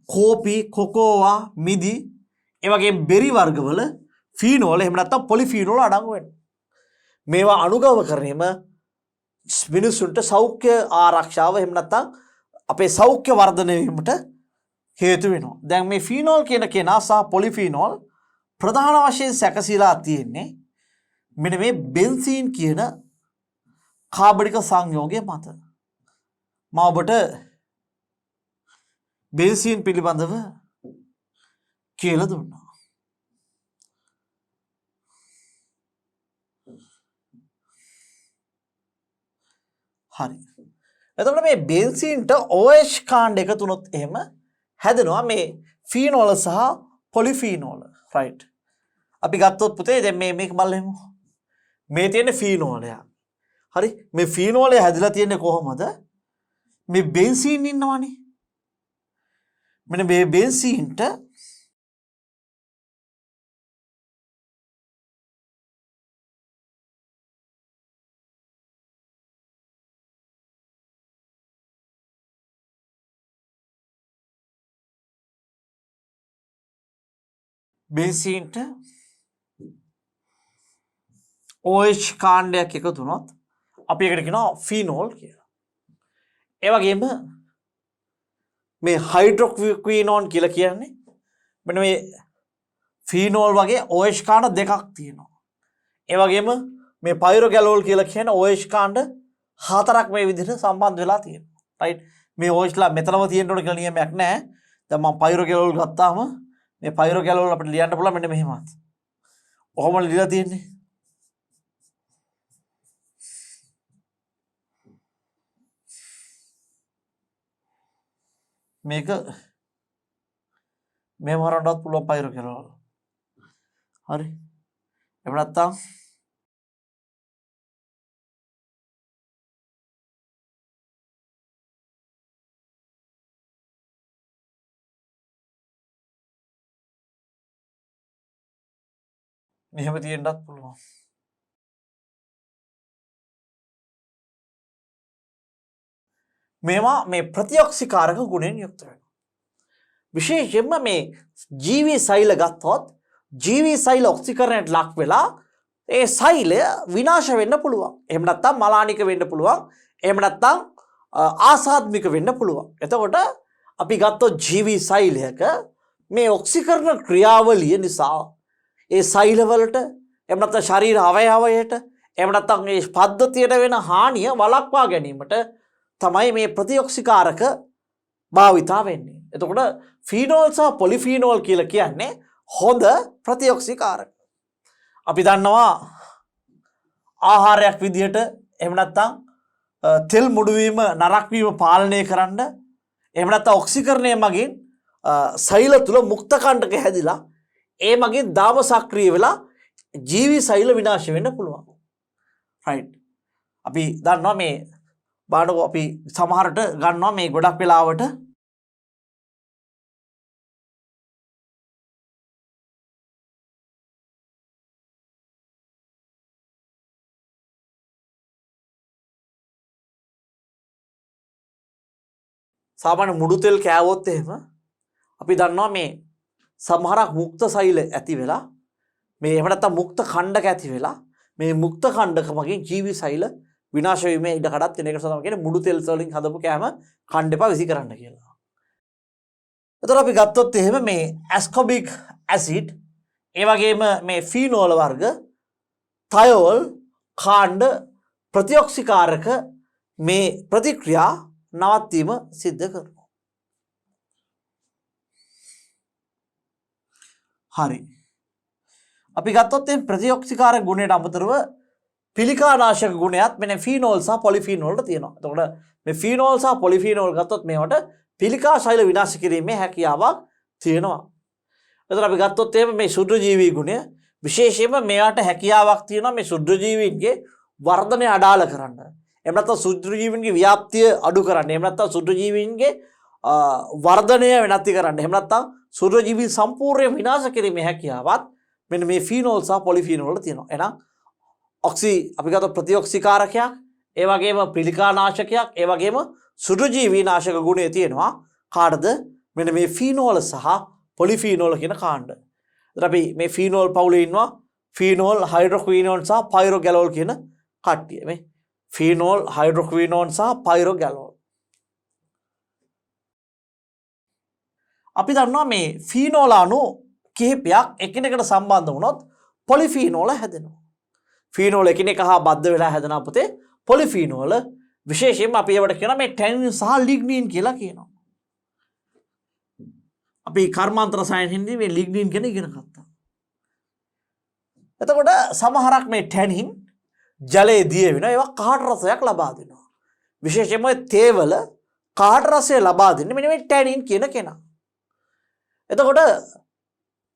කෝපි, කොකෝවා, මිදි ඒ වගේ බෙරි වර්ගවල ෆීනෝල් එහෙම නැත්නම් පොලිෆීනෝල් අඩංගු වෙනවා. මේවා අනුගම කරණයම මිනිසුන්ට සෞඛ්‍ය ආරක්ෂාව එහෙම නැත්නම් අපේ සෞඛ්‍ය වර්ධනය වීමට හේතු වෙනවා. දැන් මේ ෆීනෝල් කියන කෙනා සහ පොලිෆීනෝල් ප්‍රධාන වශයෙන් සැකසීලා තියෙන්නේ මෙන්න මේ බෙන්සීන් කියන කාබනික සංයෝගය මත. මම ඔබට බෙන්සීන් පිළිබඳව කියලා දුන්නා. හරි. එතකොට මේ බෙන්සීන්ට OH කාණ්ඩ එකතු වුණොත් එහෙම හැදෙනවා මේ ෆීනෝල සහ පොලිෆීනෝල. රයිට්. අපි ගත්තොත් පුතේ දැන් මේක බලමු. මේ තියෙන ෆීනෝලය. හරි. මේ ෆීනෝලය හැදලා තියෙන්නේ කොහොමද? මේ බෙන්සීන් ඉන්නවනේ. මෙන්න මේ බෙන්සීන්ට බෙන්සීන්ට OH කාණ්ඩයක් එකතු වුණොත් අපි ඒකට කියනවා ෆීනෝල් කියලා. ඒ වගේම මේ හයිඩ්‍රොක්විනෝන් කියලා කියන්නේ මෙන්න මේ ෆීනෝල් වගේ OH කාණ්ඩ දෙකක් තියෙනවා. ඒ වගේම මේ පයිරෝගැලෝල් කියලා කියන OH කාණ්ඩ හතරක් මේ විදිහට සම්බන්ධ වෙලා තියෙනවා. රයිට්. මේ OH ලා මෙතනම තියෙන්න ඕන කියලා නියමයක් නැහැ. දැන් මම පයිරෝගැලෝල් ගත්තාම මේ පයිරෝගැලෝල් අපිට ලියන්න පුළුවන් මෙන්න මෙහෙමත්. ඔහොම ලියලා තියෙන්නේ. මේක මෙහෙම හරවන්නත් පුළුවන් පයිරෝගැලෝල්. හරි. එහෙම නැත්නම් මෙහෙම තියෙන්නත් පුළුවන්. මේවා මේ ප්‍රතිඔක්සිකාරක ගුණයෙන් යුක්ත වෙනවා. විශේෂයෙන්ම මේ ජීවී සෛල ගත්තොත් ජීවී සෛල ඔක්සිකරණයට ලක් වෙලා ඒ සෛලය විනාශ වෙන්න පුළුවන්. එහෙම නැත්නම් මලානික වෙන්න පුළුවන්. එහෙම නැත්නම් ආසාත්මික වෙන්න පුළුවන්. එතකොට අපි ගත්තොත් ජීවී සෛලයක මේ ඔක්සිකරණ ක්‍රියාවලිය නිසා ඒ සෛලවලට එහෙම නැත්නම් ශරීර අවයවයට එහෙම නැත්නම් මේ පද්ධතියට වෙන හානිය වළක්වා ගැනීමට තමයි මේ ප්‍රතිඔක්සිකාරක භාවිතා වෙන්නේ. එතකොට ෆීනෝල් සහ පොලිෆීනෝල් කියලා කියන්නේ හොඳ ප්‍රතිඔක්සිකාරක. අපි දන්නවා ආහාරයක් විදිහට එහෙම නැත්නම් තෙල් මුඩු වීම නරක වීම පාලනය කරන්න එහෙම නැත්නම් ඔක්සිකරණය මගින් සෛල තුල මුක්ත කණ්ඩක හැදිලා ඒ මගින් දාම සක්‍රිය වෙලා ජීවි සෛල විනාශ වෙන්න පුළුවන්. රයිට්. අපි දන්නවා මේ බාඩෝ අපි සමහරට ගන්නවා මේ ගොඩක් වෙලාවට සාමාන්‍ය මුඩු තෙල් කෑවොත් එහෙම අපි දන්නවා මේ සමහරක් මුක්ත සෛල ඇති වෙලා මේ එහෙම නැත්නම් මුක්ත ඛණ්ඩක ඇති වෙලා මේ මුක්ත ඛණ්ඩක මගින් ජීවි සෛල විනාශ වීමේ ඉඩ කඩක් තියෙන එක තමයි කියන්නේ මුඩු තෙල් වලින් හදපු කෑම කන්න එපා විසි කරන්න කියලා. එතකොට අපි ගත්තොත් එහෙම මේ ඇස්කෝබික් ඇසිඩ් ඒ වගේම මේ ෆීනෝල් වර්ග තයෝල් කාණ්ඩ ප්‍රතිඔක්සිකාරක මේ ප්‍රතික්‍රියා නවත්වීම සිද්ධ කරනවා. හරි. අපි ගත්තොත් මේ ප්‍රතිඔක්සිකාරක ගුණයට අමතරව පිළිකානාශක ගුණයත් මෙන්න ෆීනෝල් සහ පොලිෆීනෝල් වලට තියෙනවා. එතකොට මේ ෆීනෝල් සහ පොලිෆීනෝල් ගත්තොත් මේවට පිළිකා ශෛල විනාශ කිරීමේ හැකියාවක් තියෙනවා. එතකොට අපි ගත්තොත් එහෙම මේ ශුද්ධජීවී ගුණය විශේෂයෙන්ම මෙයාට හැකියාවක් තියෙනවා මේ ශුද්ධජීවීන්ගේ වර්ධනය අඩාල කරන්න. එහෙම නැත්නම් ශුද්ධජීවීන්ගේ ව්‍යාප්තිය අඩු කරන්න. එහෙම නැත්නම් ශුද්ධජීවීන්ගේ වර්ධනය වෙනත් කරන්න. එහෙම නැත්නම් ශුද්ධජීවී සම්පූර්ණයෙන් විනාශ කිරීමේ හැකියාවක් මෙන්න මේ ෆීනෝල් සහ පොලිෆීනෝල් වල තියෙනවා. එහෙනම් අපි ගත්ත ප්‍රතිඔක්සිකාරකයක් ඒ වගේම පිළිකානාශකයක් ඒ වගේම සුදුජීවී නාශක ගුණය තියෙනවා කාටද මෙන්න මේ ෆීනෝල් සහ පොලිෆීනෝල් කියන කාණ්ඩ. ඒත් අපි මේ ෆීනෝල් පවුලේ ඉන්නවා ෆීනෝල් හයිඩ්‍රොක්විනෝන් සහ පයිරෝගැලෝල් කියන කට්ටිය. මේ ෆීනෝල් හයිඩ්‍රොක්විනෝන් සහ පයිරෝගැලෝල්. අපි දන්නවා මේ ෆීනෝල් අණු කිහිපයක් එකිනෙකට සම්බන්ධ වුණොත් පොලිෆීනෝල හැදෙනවා. ෆීනෝල් එකිනෙක හා බද්ධ වෙලා හැදෙන අපතේ පොලිෆීනෝල විශේෂයෙන්ම අපි ඒවට කියනවා මේ ටැනින් සහ ලිග්නින් කියලා කියනවා. අපි කර්මාන්ත රසායන හින්දි මේ ලිග්නින් කියන ඉගෙන ගත්තා. එතකොට සමහරක් මේ ටැනින් ජලයේ දිය වෙනවා ඒවා කහට රසයක් ලබා දෙනවා. විශේෂයෙන්ම තේවල කහට රසය ලබා දෙන්නේ මෙන්න මේ ටැනින් කියන කෙනා. එතකොට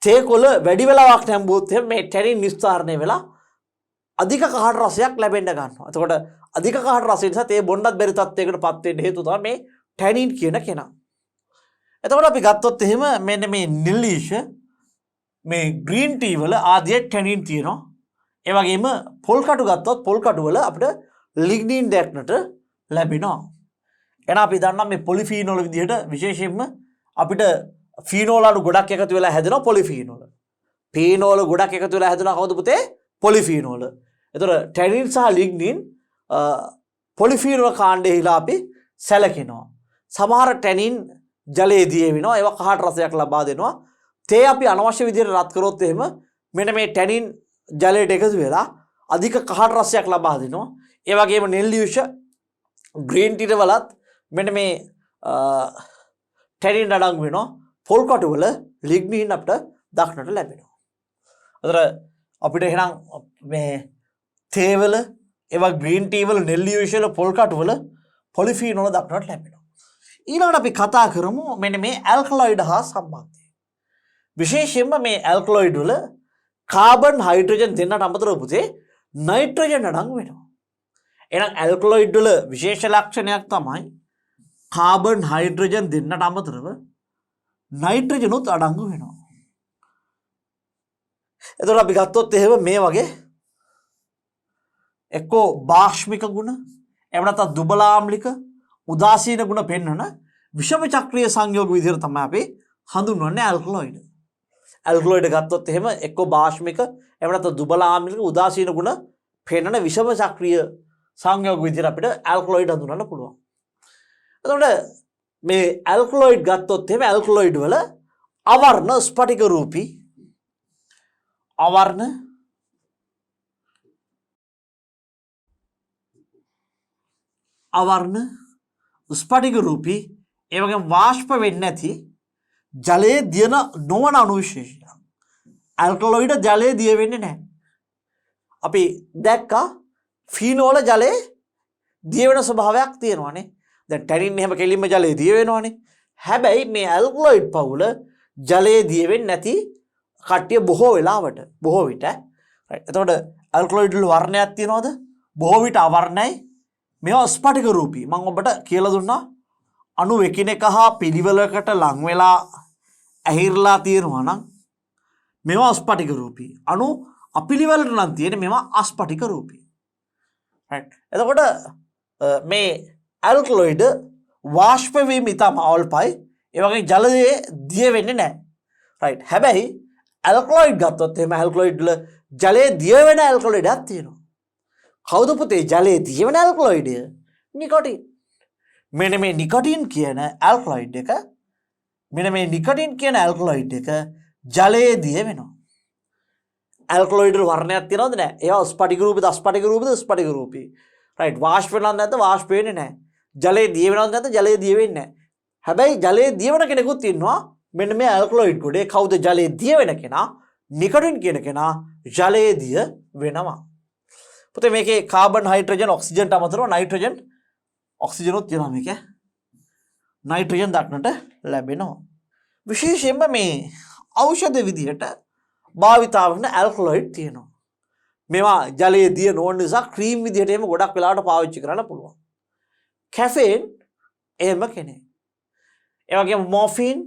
තේකොළ වැඩි වෙලාවක් නැඹුවොත් මේ ටැනින් නිස්තාරණය වෙලා අධික කහට රසයක් ලැබෙන්න ගන්නවා. එතකොට අධික කහට රසය නිසා තේ බොන්නත් බැරි තත්යකට පත් වෙන්න හේතුව තමයි මේ ටැනින් කියන කෙනා. එතකොට අපි ගත්තොත් එහෙම මෙන්න මේ නිල්ලිෂ මේ ග්‍රීන් ටී වල ආදී ටැනින් තියෙනවා. ඒ වගේම පොල් කටු ගත්තොත් පොල් කටු වල අපිට ලිග්නින් දැක්නට ලැබෙනවා. එහෙනම් අපි දන්නවා මේ පොලිෆීනෝල විදිහට විශේෂයෙන්ම අපිට ෆීනෝල් අණු ගොඩක් එකතු වෙලා හැදෙනවා පොලිෆීනෝල. ෆීනෝල ගොඩක් එකතු වෙලා හැදෙනවා කවුද පුතේ? පොලිෆීනෝල. එතකොට ටැනින් සහ ලිග්නින් පොලිෆීනෝල කාණ්ඩයේලා අපි සැලකිනවා. සමහර ටැනින් ජලයේ දිය වෙනවා. ඒවා කහට රසයක් ලබා දෙනවා. තේ අපි අනවශ්‍ය විදිහට රත් කරොත් එහෙම මෙන්න මේ ටැනින් ජලයට එකතු වෙලා අධික කහට රසයක් ලබා දෙනවා. ඒ වගේම නෙල්ලියුෂ ග්‍රීන් ටී වලත් මෙන්න මේ ටැනින් අඩංගු වෙනවා. පොල් කටු වල ලිග්නින් අපිට දක්නට ලැබෙනවා. අතර අපිට එහෙනම් මේ තේ වල ඒවා ග්‍රීන් ටී වල නෙල්ලියුෂ වල පොල් කටු වල පොලිෆීනෝල දක්නට ලැබෙනවා. ඊළඟට අපි කතා කරමු මෙන්න මේ ඇල්කලොයිඩ් හා සම්බන්ධය. විශේෂයෙන්ම මේ ඇල්කලොයිඩ් වල කාබන් හයිඩ්‍රජන් දෙන්නට අමතරව පුතේ නයිට්‍රජන් අඩංගු වෙනවා. එහෙනම් ඇල්කලොයිඩ් වල විශේෂ ලක්ෂණයක් තමයි කාබන් හයිඩ්‍රජන් දෙන්නට අමතරව නයිට්‍රජන් උත් අඩංගු වෙනවා. එතකොට අපි ගත්තොත් එහෙම මේ වගේ එක්කෝ භාෂ්මික ගුණ එහෙම නැත්නම් දුබලාම්ලික උදාසීන ගුණ පෙන්වන විෂම චක්‍රීය සංයෝග විදිහට තමයි අපි හඳුන්වන්නේ ඇල්කලොයිඩ්. ඇල්කලොයිඩ් ගත්තොත් එහෙම එක්කෝ භාෂ්මික එහෙම නැත්නම් දුබලාම්ලික උදාසීන ගුණ පෙන්වන විෂම චක්‍රීය සංයෝග විදිහට අපිට ඇල්කලොයිඩ් හඳුන්වන්න පුළුවන්. එතකොට මේ ඇල්කලොයිඩ් ගත්තොත් එහෙම ඇල්කලොයිඩ් වල අවර්ණ ස්පටික රූපී අවර්ණ ස්පටික රූපී ඒ වගේම වාෂ්ප වෙන්නේ නැති ජලයේ දියන නොවන අණු විශේෂයක්. ඇල්කලොයිඩ් ජලයේ දිය වෙන්නේ නැහැ. අපි දැක්කා ෆීනෝල ජලයේ දිය වෙන ස්වභාවයක් තියෙනවානේ. දැන් ටැනින් එහෙම කෙලින්ම ජලයේ දිය වෙනවානේ. හැබැයි මේ ඇල්කලොයිඩ් පවුල ජලයේ දිය වෙන්නේ නැති කට්ටිය බොහෝ විට. එතකොට ඇල්කලොයිඩ් වල වර්ණයක් තියනවද? බොහෝ විට අවර්ණයි. මේවා ස්පටික රූපී. මම ඔබට කියලා දුන්නා අණු එකිනෙක හා පිළිවෙලකට ලං වෙලා ඇහිරලා තියෙනවා නම් මේවා ස්පටික රූපී. අණු අපිළිවෙලට නම් තියෙන්නේ මේවා අස්පටික රූපී. එතකොට මේ ඇල්කලොයිඩ් වාෂ්ප වීම ඉතාම අල්පයි. ඒ වගේ ජලයේ දිය වෙන්නේ නැහැ. හැබැයි ඇල්කලොයිඩ් ගත්තොත් එහෙම ඇල්කලොයිඩ් වල ජලයේ දිය වෙන ඇල්කලොයිඩයක් තියෙනවා. කවුද පුතේ ජලයේ දිය වෙන ඇල්කලොයිඩ්? නිකොටින්. මෙන්න මේ නිකොටින් කියන ඇල්කලොයිඩ් එක ජලයේ දිය වෙනවා. ඇල්කලොයිඩ් වල වර්ණයක් තියෙනවද නැහැ? ඒවා ස්පටික රූපීද අස්පටික රූපීද? ස්පටික රූපී. වාෂ්ප වෙනවද නැත්නම් වාෂ්ප වෙන්නේ නැහැ. ජලයේ දිය වෙනවද නැත්නම් ජලයේ දිය වෙන්නේ නැහැ. හැබැයි ජලයේ දිය වෙන කෙනෙකුත් ඉන්නවා. මෙන්න මේ ඇල්කලොයිඩ් ගොඩේ කවුද ජලයේ දිය වෙන කෙනා? නිකොටින් කියන කෙනා ජලයේ දිය වෙනවා. පුතේ මේකේ කාබන් හයිඩ්‍රජන් ඔක්සිජන්ට අමතරව නයිට්‍රජන් ඔක්සිජනුත් තියෙනවා මේකේ. නයිට්‍රජන් දක්නට ලැබෙනවා. විශේෂයෙන්ම මේ ඖෂධ විදිහට භාවිතා වෙන ඇල්කලොයිඩ් තියෙනවා. මේවා ජලයේ දිය නොවන නිසා ක්‍රීම් විදිහට එහෙම ගොඩක් වෙලාවට පාවිච්චි කරන්න පුළුවන්. කැෆේන් එහෙම කෙනෙක්. ඒ වගේම මොෆින්,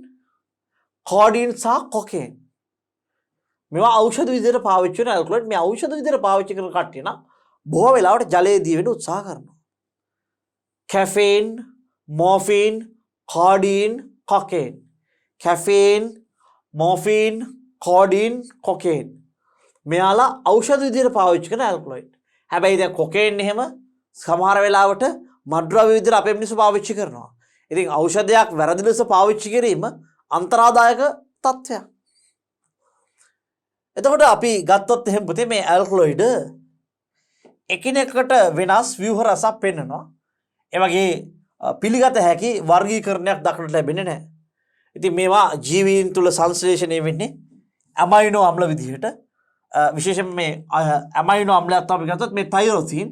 කෝඩීන් සහ කොකේන්. මේවා ඖෂධ විදිහට පාවිච්චි කරන ඇල්කලොයිඩ්. මේ ඖෂධ විදිහට පාවිච්චි කරන කට්ටිය නම් බොහෝ වෙලාවට ජලයේ දිය වෙන්න උත්සාහ කරනවා. Caffeine, මොෆින්, කෝඩීන්, cocaine. Caffeine, මොෆින්, කෝඩීන්, cocaine. මෙයාලා ඖෂධ විදිහට පාවිච්චි කරන ඇල්කලොයිඩ්. හැබැයි දැන් කොකේන් එහෙම සමහර වෙලාවට මත්ද්‍රව්‍ය විදිහට අපේ මිනිස්සු පාවිච්චි කරනවා. ඉතින් ඖෂධයක් වැරදි ලෙස පාවිච්චි කිරීම අන්තරාදායක තත්ත්වයක්. එතකොට අපි ගත්තොත් එහෙම පුතේ මේ ඇල්කලොයිඩ් එකිනෙකට වෙනස් ව්‍යුහ රසක් පෙන්වනවා. ඒ වගේ පිළිගත හැකි වර්ගීකරණයක් දක්නට ලැබෙන්නේ නැහැ. ඉතින් මේවා ජීවීන් තුල සංශ්ලේෂණය වෙන්නේ ඇමයිනෝ අම්ල විදිහට. විශේෂයෙන් මේ ඇමයිනෝ අම්ලයක් තමයි ගත්තොත් මේ තයිරොසින්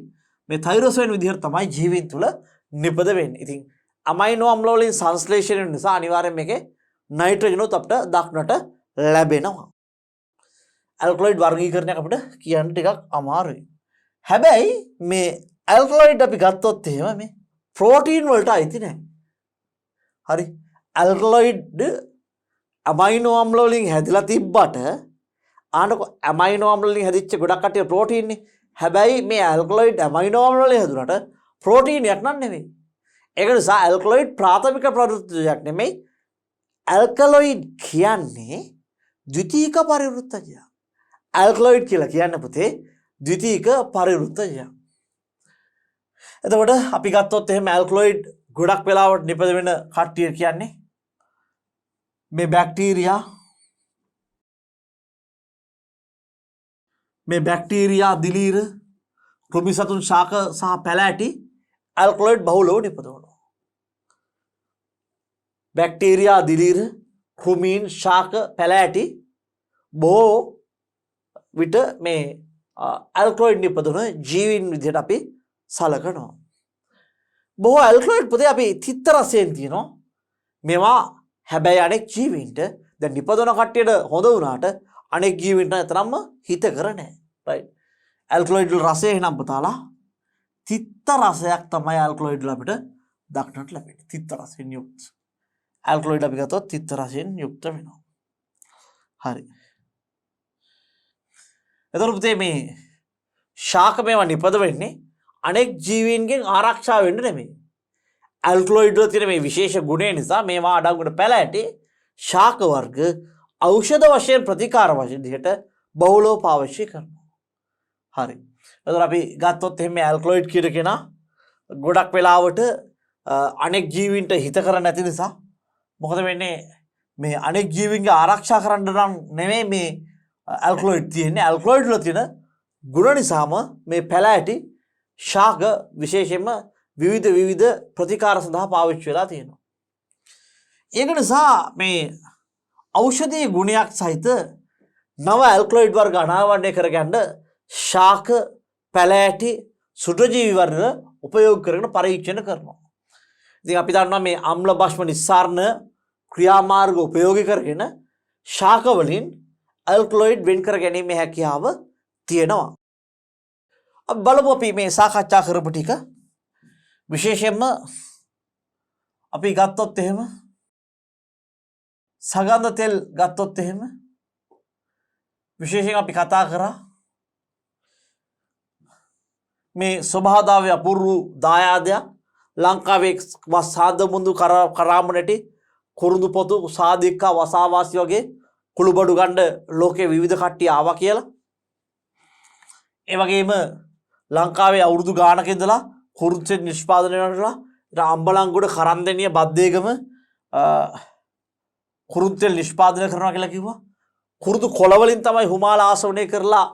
මේ තයිරොසින් විදිහට තමයි ජීවීන් තුල නිපද වෙන්නේ. ඉතින් ඇමයිනෝ අම්ල වලින් සංශ්ලේෂණය වෙන නිසා අනිවාර්යෙන් මේකේ නයිට්‍රජන් උත් අපිට දක්නට ලැබෙනවා. ඇල්කලොයිඩ් වර්ගීකරණයක් අපිට කියන්න ටිකක් අමාරුයි. හැබැයි මේ ඇල්කලොයිඩ් අපි ගත්තොත් එහෙම මේ ප්‍රෝටීන් වලට අයිති නැහැ. හරි. ඇල්කලොයිඩ් ඇමයිනෝ අම්ල වලින් හැදිලා තිබ්බට ආනකො ඇමයිනෝ අම්ල වලින් හැදිච්ච ගොඩක් කට්ටිය ප්‍රෝටීන්නේ. හැබැයි මේ ඇල්කලොයිඩ් ඇමයිනෝ අම්ල වලින් හැදුනට ප්‍රෝටීනයක් නන් නෙවෙයි. ඒක නිසා ඇල්කලොයිඩ් ප්‍රාථමික ප්‍රවෘත්තයක් නෙමෙයි. ඇල්කලොයිඩ් කියන්නේ ද්විතීක පරිවෘත්තජයක්. ඇල්කලොයිඩ් කියලා කියන්නේ පුතේ ද්විතීක පරිවෘත්තය. එතකොට අපි ගත්තොත් එහෙම ඇල්කලොයිඩ් ගොඩක් වෙලාවට නිපද වෙන කට්ටිය කියන්නේ මේ බැක්ටීරියා දිලීර කෘමි සතුන් ශාක සහ පැලෑටි ඇල්කලොයිඩ් බහුලව නිපදවනවා. බැක්ටීරියා දිලීර කෘමීන් ශාක පැලෑටි බොහෝ විට මේ ඇල්කලොයිඩ් නිපදවන ජීවීන් විදිහට අපි සලකනවා. බොහෝ ඇල්කලොයිඩ් පොතේ අපි තිත්ත රසයෙන් තියෙනවා. මේවා හැබැයි අනෙක් ජීවීන්ට දැන් නිපදවන කට්ටියට හොඳ වුණාට අනෙක් ජීවීන්ට තරම්ම හිතකර නැහැ. රයිට්. ඇල්කලොයිඩ් වල රසය එනම් පුතාලා තිත්ත රසයක් තමයි ඇල්කලොයිඩ් වල අපිට දක්නට ලැබෙන්නේ. තිත්ත රසයෙන් යුක්ත. ඇල්කලොයිඩ් අපි ගත්තොත් තිත්ත රසයෙන් යුක්ත වෙනවා. හරි. එතකොට පුතේ මේ ශාක මේවා නිපද වෙන්නේ අනෙක් ජීවීන්ගෙන් ආරක්ෂා වෙන්න නෙමෙයි. ඇල්කලොයිඩ් වල තියෙන මේ විශේෂ ගුණය නිසා මේවා අඩංගු වෙන පැලෑටි ශාක වර්ග ඖෂධ වශයෙන් ප්‍රතිකාර වශයෙන් දිහට බහුලව පාවිච්චි කරනවා. හරි. එතකොට අපි ගත්තොත් එහෙම ඇල්කලොයිඩ් කියන කෙනා ගොඩක් වෙලාවට අනෙක් ජීවීන්ට හිත කර නැති නිසා මොකද වෙන්නේ මේ අනෙක් ජීවීන්ගේ ආරක්ෂා කරන්න නම් නෙමෙයි මේ ඇල්කලොයිඩ් තියෙන්නේ. ඇල්කලොයිඩ් වල තියෙන ගුණ නිසාම මේ පැලෑටි ශාක විශේෂයෙන්ම විවිධ ප්‍රතිකාර සඳහා පාවිච්චි වෙලා තියෙනවා. ඒක නිසා මේ ඖෂධීය ගුණයක් සහිත නව ඇල්කලොයිඩ් වර්ග අනාවරණය කරගන්න ශාක පැලෑටි සුද්ධජීවි වර්ග උපයෝග කරගෙන පරීක්ෂණ කරනවා. ඉතින් අපි දන්නවා මේ අම්ල භස්ම නිස්සාරණ ක්‍රියාමාර්ග උපයෝගී කරගෙන ශාක වලින් ඇල්කලොයිඩ් වෙන් කර ගැනීමේ හැකියාව තියෙනවා. අපි බලමු අපි මේ සාකච්ඡා කරපු ටික විශේෂයෙන්ම අපි ගත්තොත් එහෙම සගන්ධ තෙල් ගත්තොත් එහෙම විශේෂයෙන් අපි කතා කරා මේ ස්වභාවය අපූර්ව දායාදයක් ලංකාවේ වස් සාදමුඳු කරාමනටි කුරුඳු පොතු සාදික්කා වසාවාසි වගේ කුළුබඩු ගන්න ලෝකේ විවිධ කට්ටිය ආවා කියලා. ඒ වගේම ලංකාවේ අවුරුදු ගානක ඉඳලා කුරුඳු නිෂ්පාදනය කරලා අම්බලන්ගොඩ කරන්දෙනිය බද්දේගම කුරුඳු තෙල් නිෂ්පාදනය කරනවා කියලා කිව්වා. කුරුඳු කොළ වලින් තමයි හුමාල ආසවණය කරලා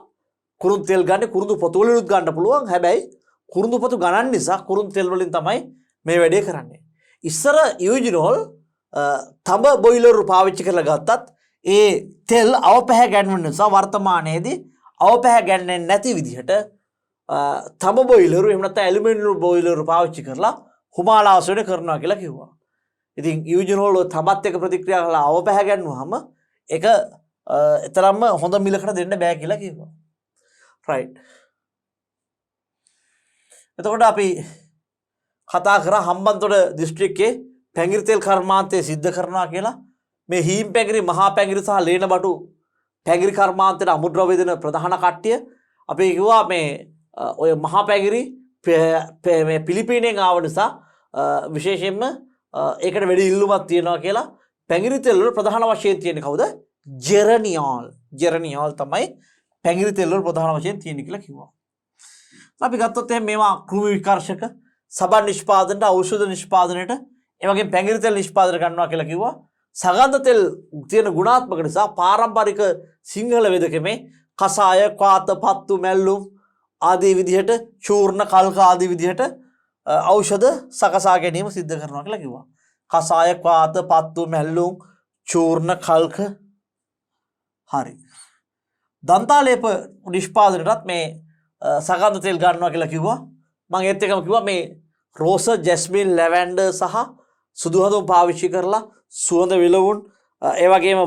කුරුඳු තෙල් ගන්න. කුරුඳු පොතු වලිනුත් ගන්න පුළුවන්. හැබැයි කුරුඳු පොතු ගණන් නිසා කුරුඳු තෙල් වලින් තමයි මේ වැඩේ කරන්නේ. ඉස්සර යූජිනෝල් තඹ බොයිලර් පාවිච්චි කරලා ගත්තත් ඒ තෙල් අවපැහැ ගැන්වෙන නිසා වර්තමානයේදී අවපැහැ ගැන්වෙන්නේ නැති විදිහට තඹ බොයිලර් එහෙම නැත්නම් ඇලුමිනියම් බොයිලර් පාවිච්චි කරලා හුමාල ආසවණය කරනවා කියලා කිව්වා. ඉතින් යූජිනෝල් තඹත් එක්ක ප්‍රතික්‍රියා කරලා අවපැහැ ගැන්වුවාම ඒක එතරම්ම හොඳ මිලකට දෙන්න බෑ කියලා කිව්වා. රයිට්. එතකොට අපි කතා කරා හම්බන්තොට දිස්ත්‍රික්කයේ පැංගිරි තෙල් කර්මාන්තය සිද්ධ කරනවා කියලා. මේ හීම් පැංගිරි මහා පැංගිරි සහ ලේන බටු පැංගිරි කර්මාන්තයට අමුද්‍රව්‍ය දෙන ප්‍රධාන කට්ටිය අපි කිව්වා මේ ඔය මහා පැංගිරි මේ පිලිපීනයෙන් ආව නිසා විශේෂයෙන්ම ඒකට වැඩි ඉල්ලුමක් තියෙනවා කියලා. පැංගිරි තෙල් වල ප්‍රධාන වශයෙන් තියෙන්නේ කවුද? ජෙරනියෝල්. ජෙරනියෝල් තමයි පැංගිරි තෙල් වල ප්‍රධාන වශයෙන් තියෙන්නේ කියලා කිව්වා. අපි ගත්තොත් එහෙනම් මේවා කෘමි විකර්ෂක සබන් නිෂ්පාදනයට ඖෂධ නිෂ්පාදනයට ඒ වගේම පැංගිරි තෙල් නිෂ්පාදනය කරනවා කියලා කිව්වා. සගන්ධ තෙල් තියෙන ගුණාත්මක නිසා පාරම්පරික සිංහල වෙදකමේ කසාය, ක්වාත, පත්තු, මැල්ලුම් ආදී විදිහට චූර්ණ, කල්ක ආදී විදිහට ඖෂධ සකසා ගැනීම සිද්ධ කරනවා කියලා කිව්වා. කසාය, ක්වාත, පත්තු, මැල්ලුම්, චූර්ණ, කල්ක. හරි. දන්තාලේප නිෂ්පාදනයටත් මේ සගන්ධ තෙල් ගන්නවා කියලා කිව්වා. මම ඒත් එකම කිව්වා මේ රෝස, ජැස්මින්, ලැවෙන්ඩර් සහ සුදු හඳුන් පාවිච්චි කරලා සුවඳ විලවුන් ඒ වගේම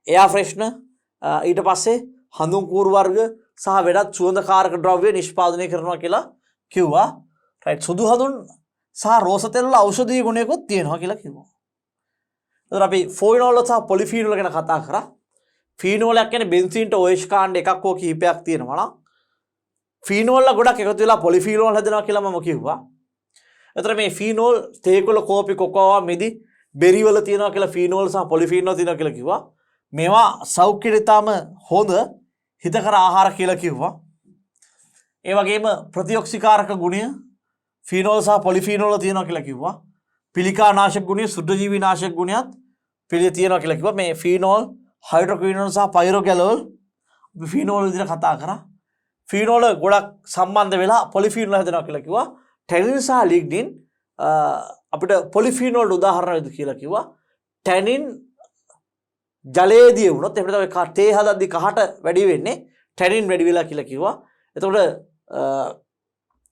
එයා ෆ්‍රෙෂ්නර් ඊට පස්සේ හඳුන් කූරු වර්ග සහ වෙනත් සුවඳකාරක ද්‍රව්‍ය නිෂ්පාදනය කරනවා කියලා කිව්වා. රයිට්. සුදු හඳුන් සහ රෝස තෙල් වල ඖෂධීය ගුණයකුත් තියෙනවා කියලා කිව්වා. එතකොට අපි ෆොයිනෝල් සහ පොලිෆීනෝල් ගැන කතා කරා. ෆීනෝලයක් කියන්නේ බෙන්සීන්ට OH කාණ්ඩ එකක් හෝ කිහිපයක් තියෙනවා නම් ෆීනෝල් වල ගොඩක් එකතු වෙලා පොලිෆීනෝල් හැදෙනවා කියලා මම කිව්වා. එතකොට මේ ෆීනෝල් තේකොළ, කෝපි, කොකෝවා, මිදි, බෙරි වල තියෙනවා කියලා ෆීනෝල් සහ පොලිෆීනෝල් තියෙනවා කියලා කිව්වා. මේවා සෞඛ්‍යෙට ඉතාම හොඳ හිතකර ආහාර කියලා කිව්වා. ඒ වගේම ප්‍රතිඔක්සිකාරක ගුණය ෆීනෝල් සහ පොලිෆීනෝල් තියෙනවා කියලා කිව්වා. පිළිකා නාශක ගුණය සුද්ධජීවී නාශක ගුණයත් පිළිය තියෙනවා කියලා කිව්වා. මේ ෆීනෝල්, හයිඩ්‍රොක්විනෝල් සහ පයිරෝගැලෝල් අපි ෆීනෝල් විදිහට කතා කරා. ෆීනෝල් ගොඩක් සම්බන්ධ වෙලා පොලිෆීනෝල් හැදෙනවා කියලා කිව්වා. ටැනින් සහ ලිග්නින් අපිට පොලිෆීනෝල් උදාහරණ විදිහට කියලා කිව්වා. ටැනින් ජලයේදී වුණොත් එහෙම තමයි තේ හදද්දි කහට වැඩි වෙන්නේ ටැනින් වැඩි වෙලා කියලා කිව්වා. එතකොට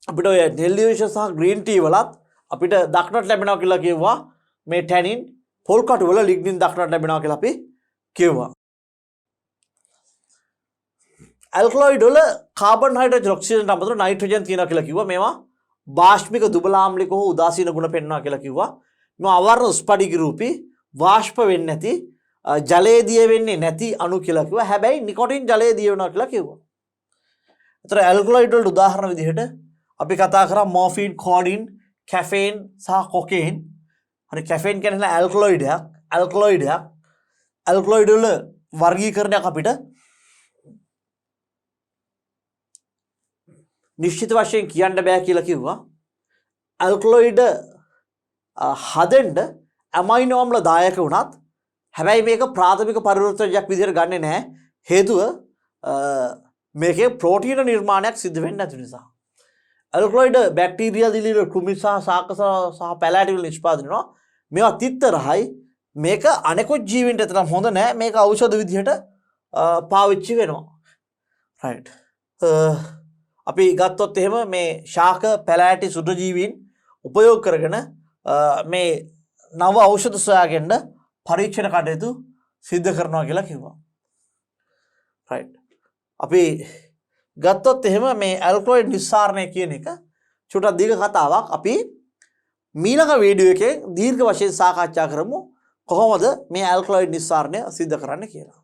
අපිට ඔය නෙල්ලියුෂ සහ ග්‍රීන් ටී වලත් අපිට දක්නට ලැබෙනවා කියලා කිව්වා. මේ ටැනින් පොල් කටු වල ලිග්නින් දක්නට ලැබෙනවා කියලා අපි කිව්වා. ඇල්කලොයිඩ් වල කාබන් හයිඩ්‍රජන් ඔක්සිජන් අමතරව නයිට්‍රජන් තියෙනවා කියලා කිව්වා. මේවා වාෂ්මික දුබලාම්ලික හෝ උදාසීන ගුණ පෙන්වනවා කියලා කිව්වා. මේවා අවර්ණ ස්පටික රූපී වාෂ්ප වෙන්නේ නැති ජලයේ දිය වෙන්නේ නැති අණු කියලා කිව්වා. හැබැයි නිකොටින් ජලයේ දිය වෙනවා කියලා කිව්වා. ඒතර ඇල්කලොයිඩ් වලට උදාහරණ විදිහට අපි කතා කරා මෝෆින්, කෝඩින්, කැෆේන් සහ කොකේන්. හරි කැෆේන් කියන්නේ ඇල්කලොයිඩයක්. ඇල්කලොයිඩ් වල වර්ගීකරණයක් අපිට නිශ්චිත වශයෙන් කියන්න බෑ කියලා කිව්වා. ඇල්කලොයිඩ් හදෙන්න ඇමයිනෝ අම්ල දායක වුණත් හැබැයි මේක ප්‍රාථමික පරිවර්තනයක් විදිහට ගන්නෙ නැහැ. හේතුව මේකේ ප්‍රෝටීන නිර්මාණයක් සිද්ධ වෙන්නේ නැති නිසා. ඇල්කලොයිඩ් බැක්ටීරියා දිලිර කෘමි සහ ශාක සහ පැලෑටි වල නිෂ්පාදනය වෙනවා. මේවා තිත්තරහයි. මේක අනෙකුත් ජීවීන්ට තරම් හොඳ නැහැ. මේක ඖෂධ විදිහට පාවිච්චි වෙනවා. රයිට්. අපි ගත්තොත් එහෙම මේ ශාක පැලෑටි සුද්ධජීවීන් උපයෝග කරගෙන මේ නව ඖෂධ සොයාගෙන පරීක්ෂණ කටයුතු සිද්ධ කරනවා කියලා කිව්වා. රයිට්. අපි ගත්තොත් එහෙම මේ ඇල්කලොයිඩ් නිස්සාරණය කියන එක චුට්ටක් දීර්ඝ කතාවක්. අපි ඊළඟ වීඩියෝ එකේ දීර්ඝ වශයෙන් සාකච්ඡා කරමු කොහොමද මේ ඇල්කලොයිඩ් නිස්සාරණය සිද්ධ කරන්න කියලා.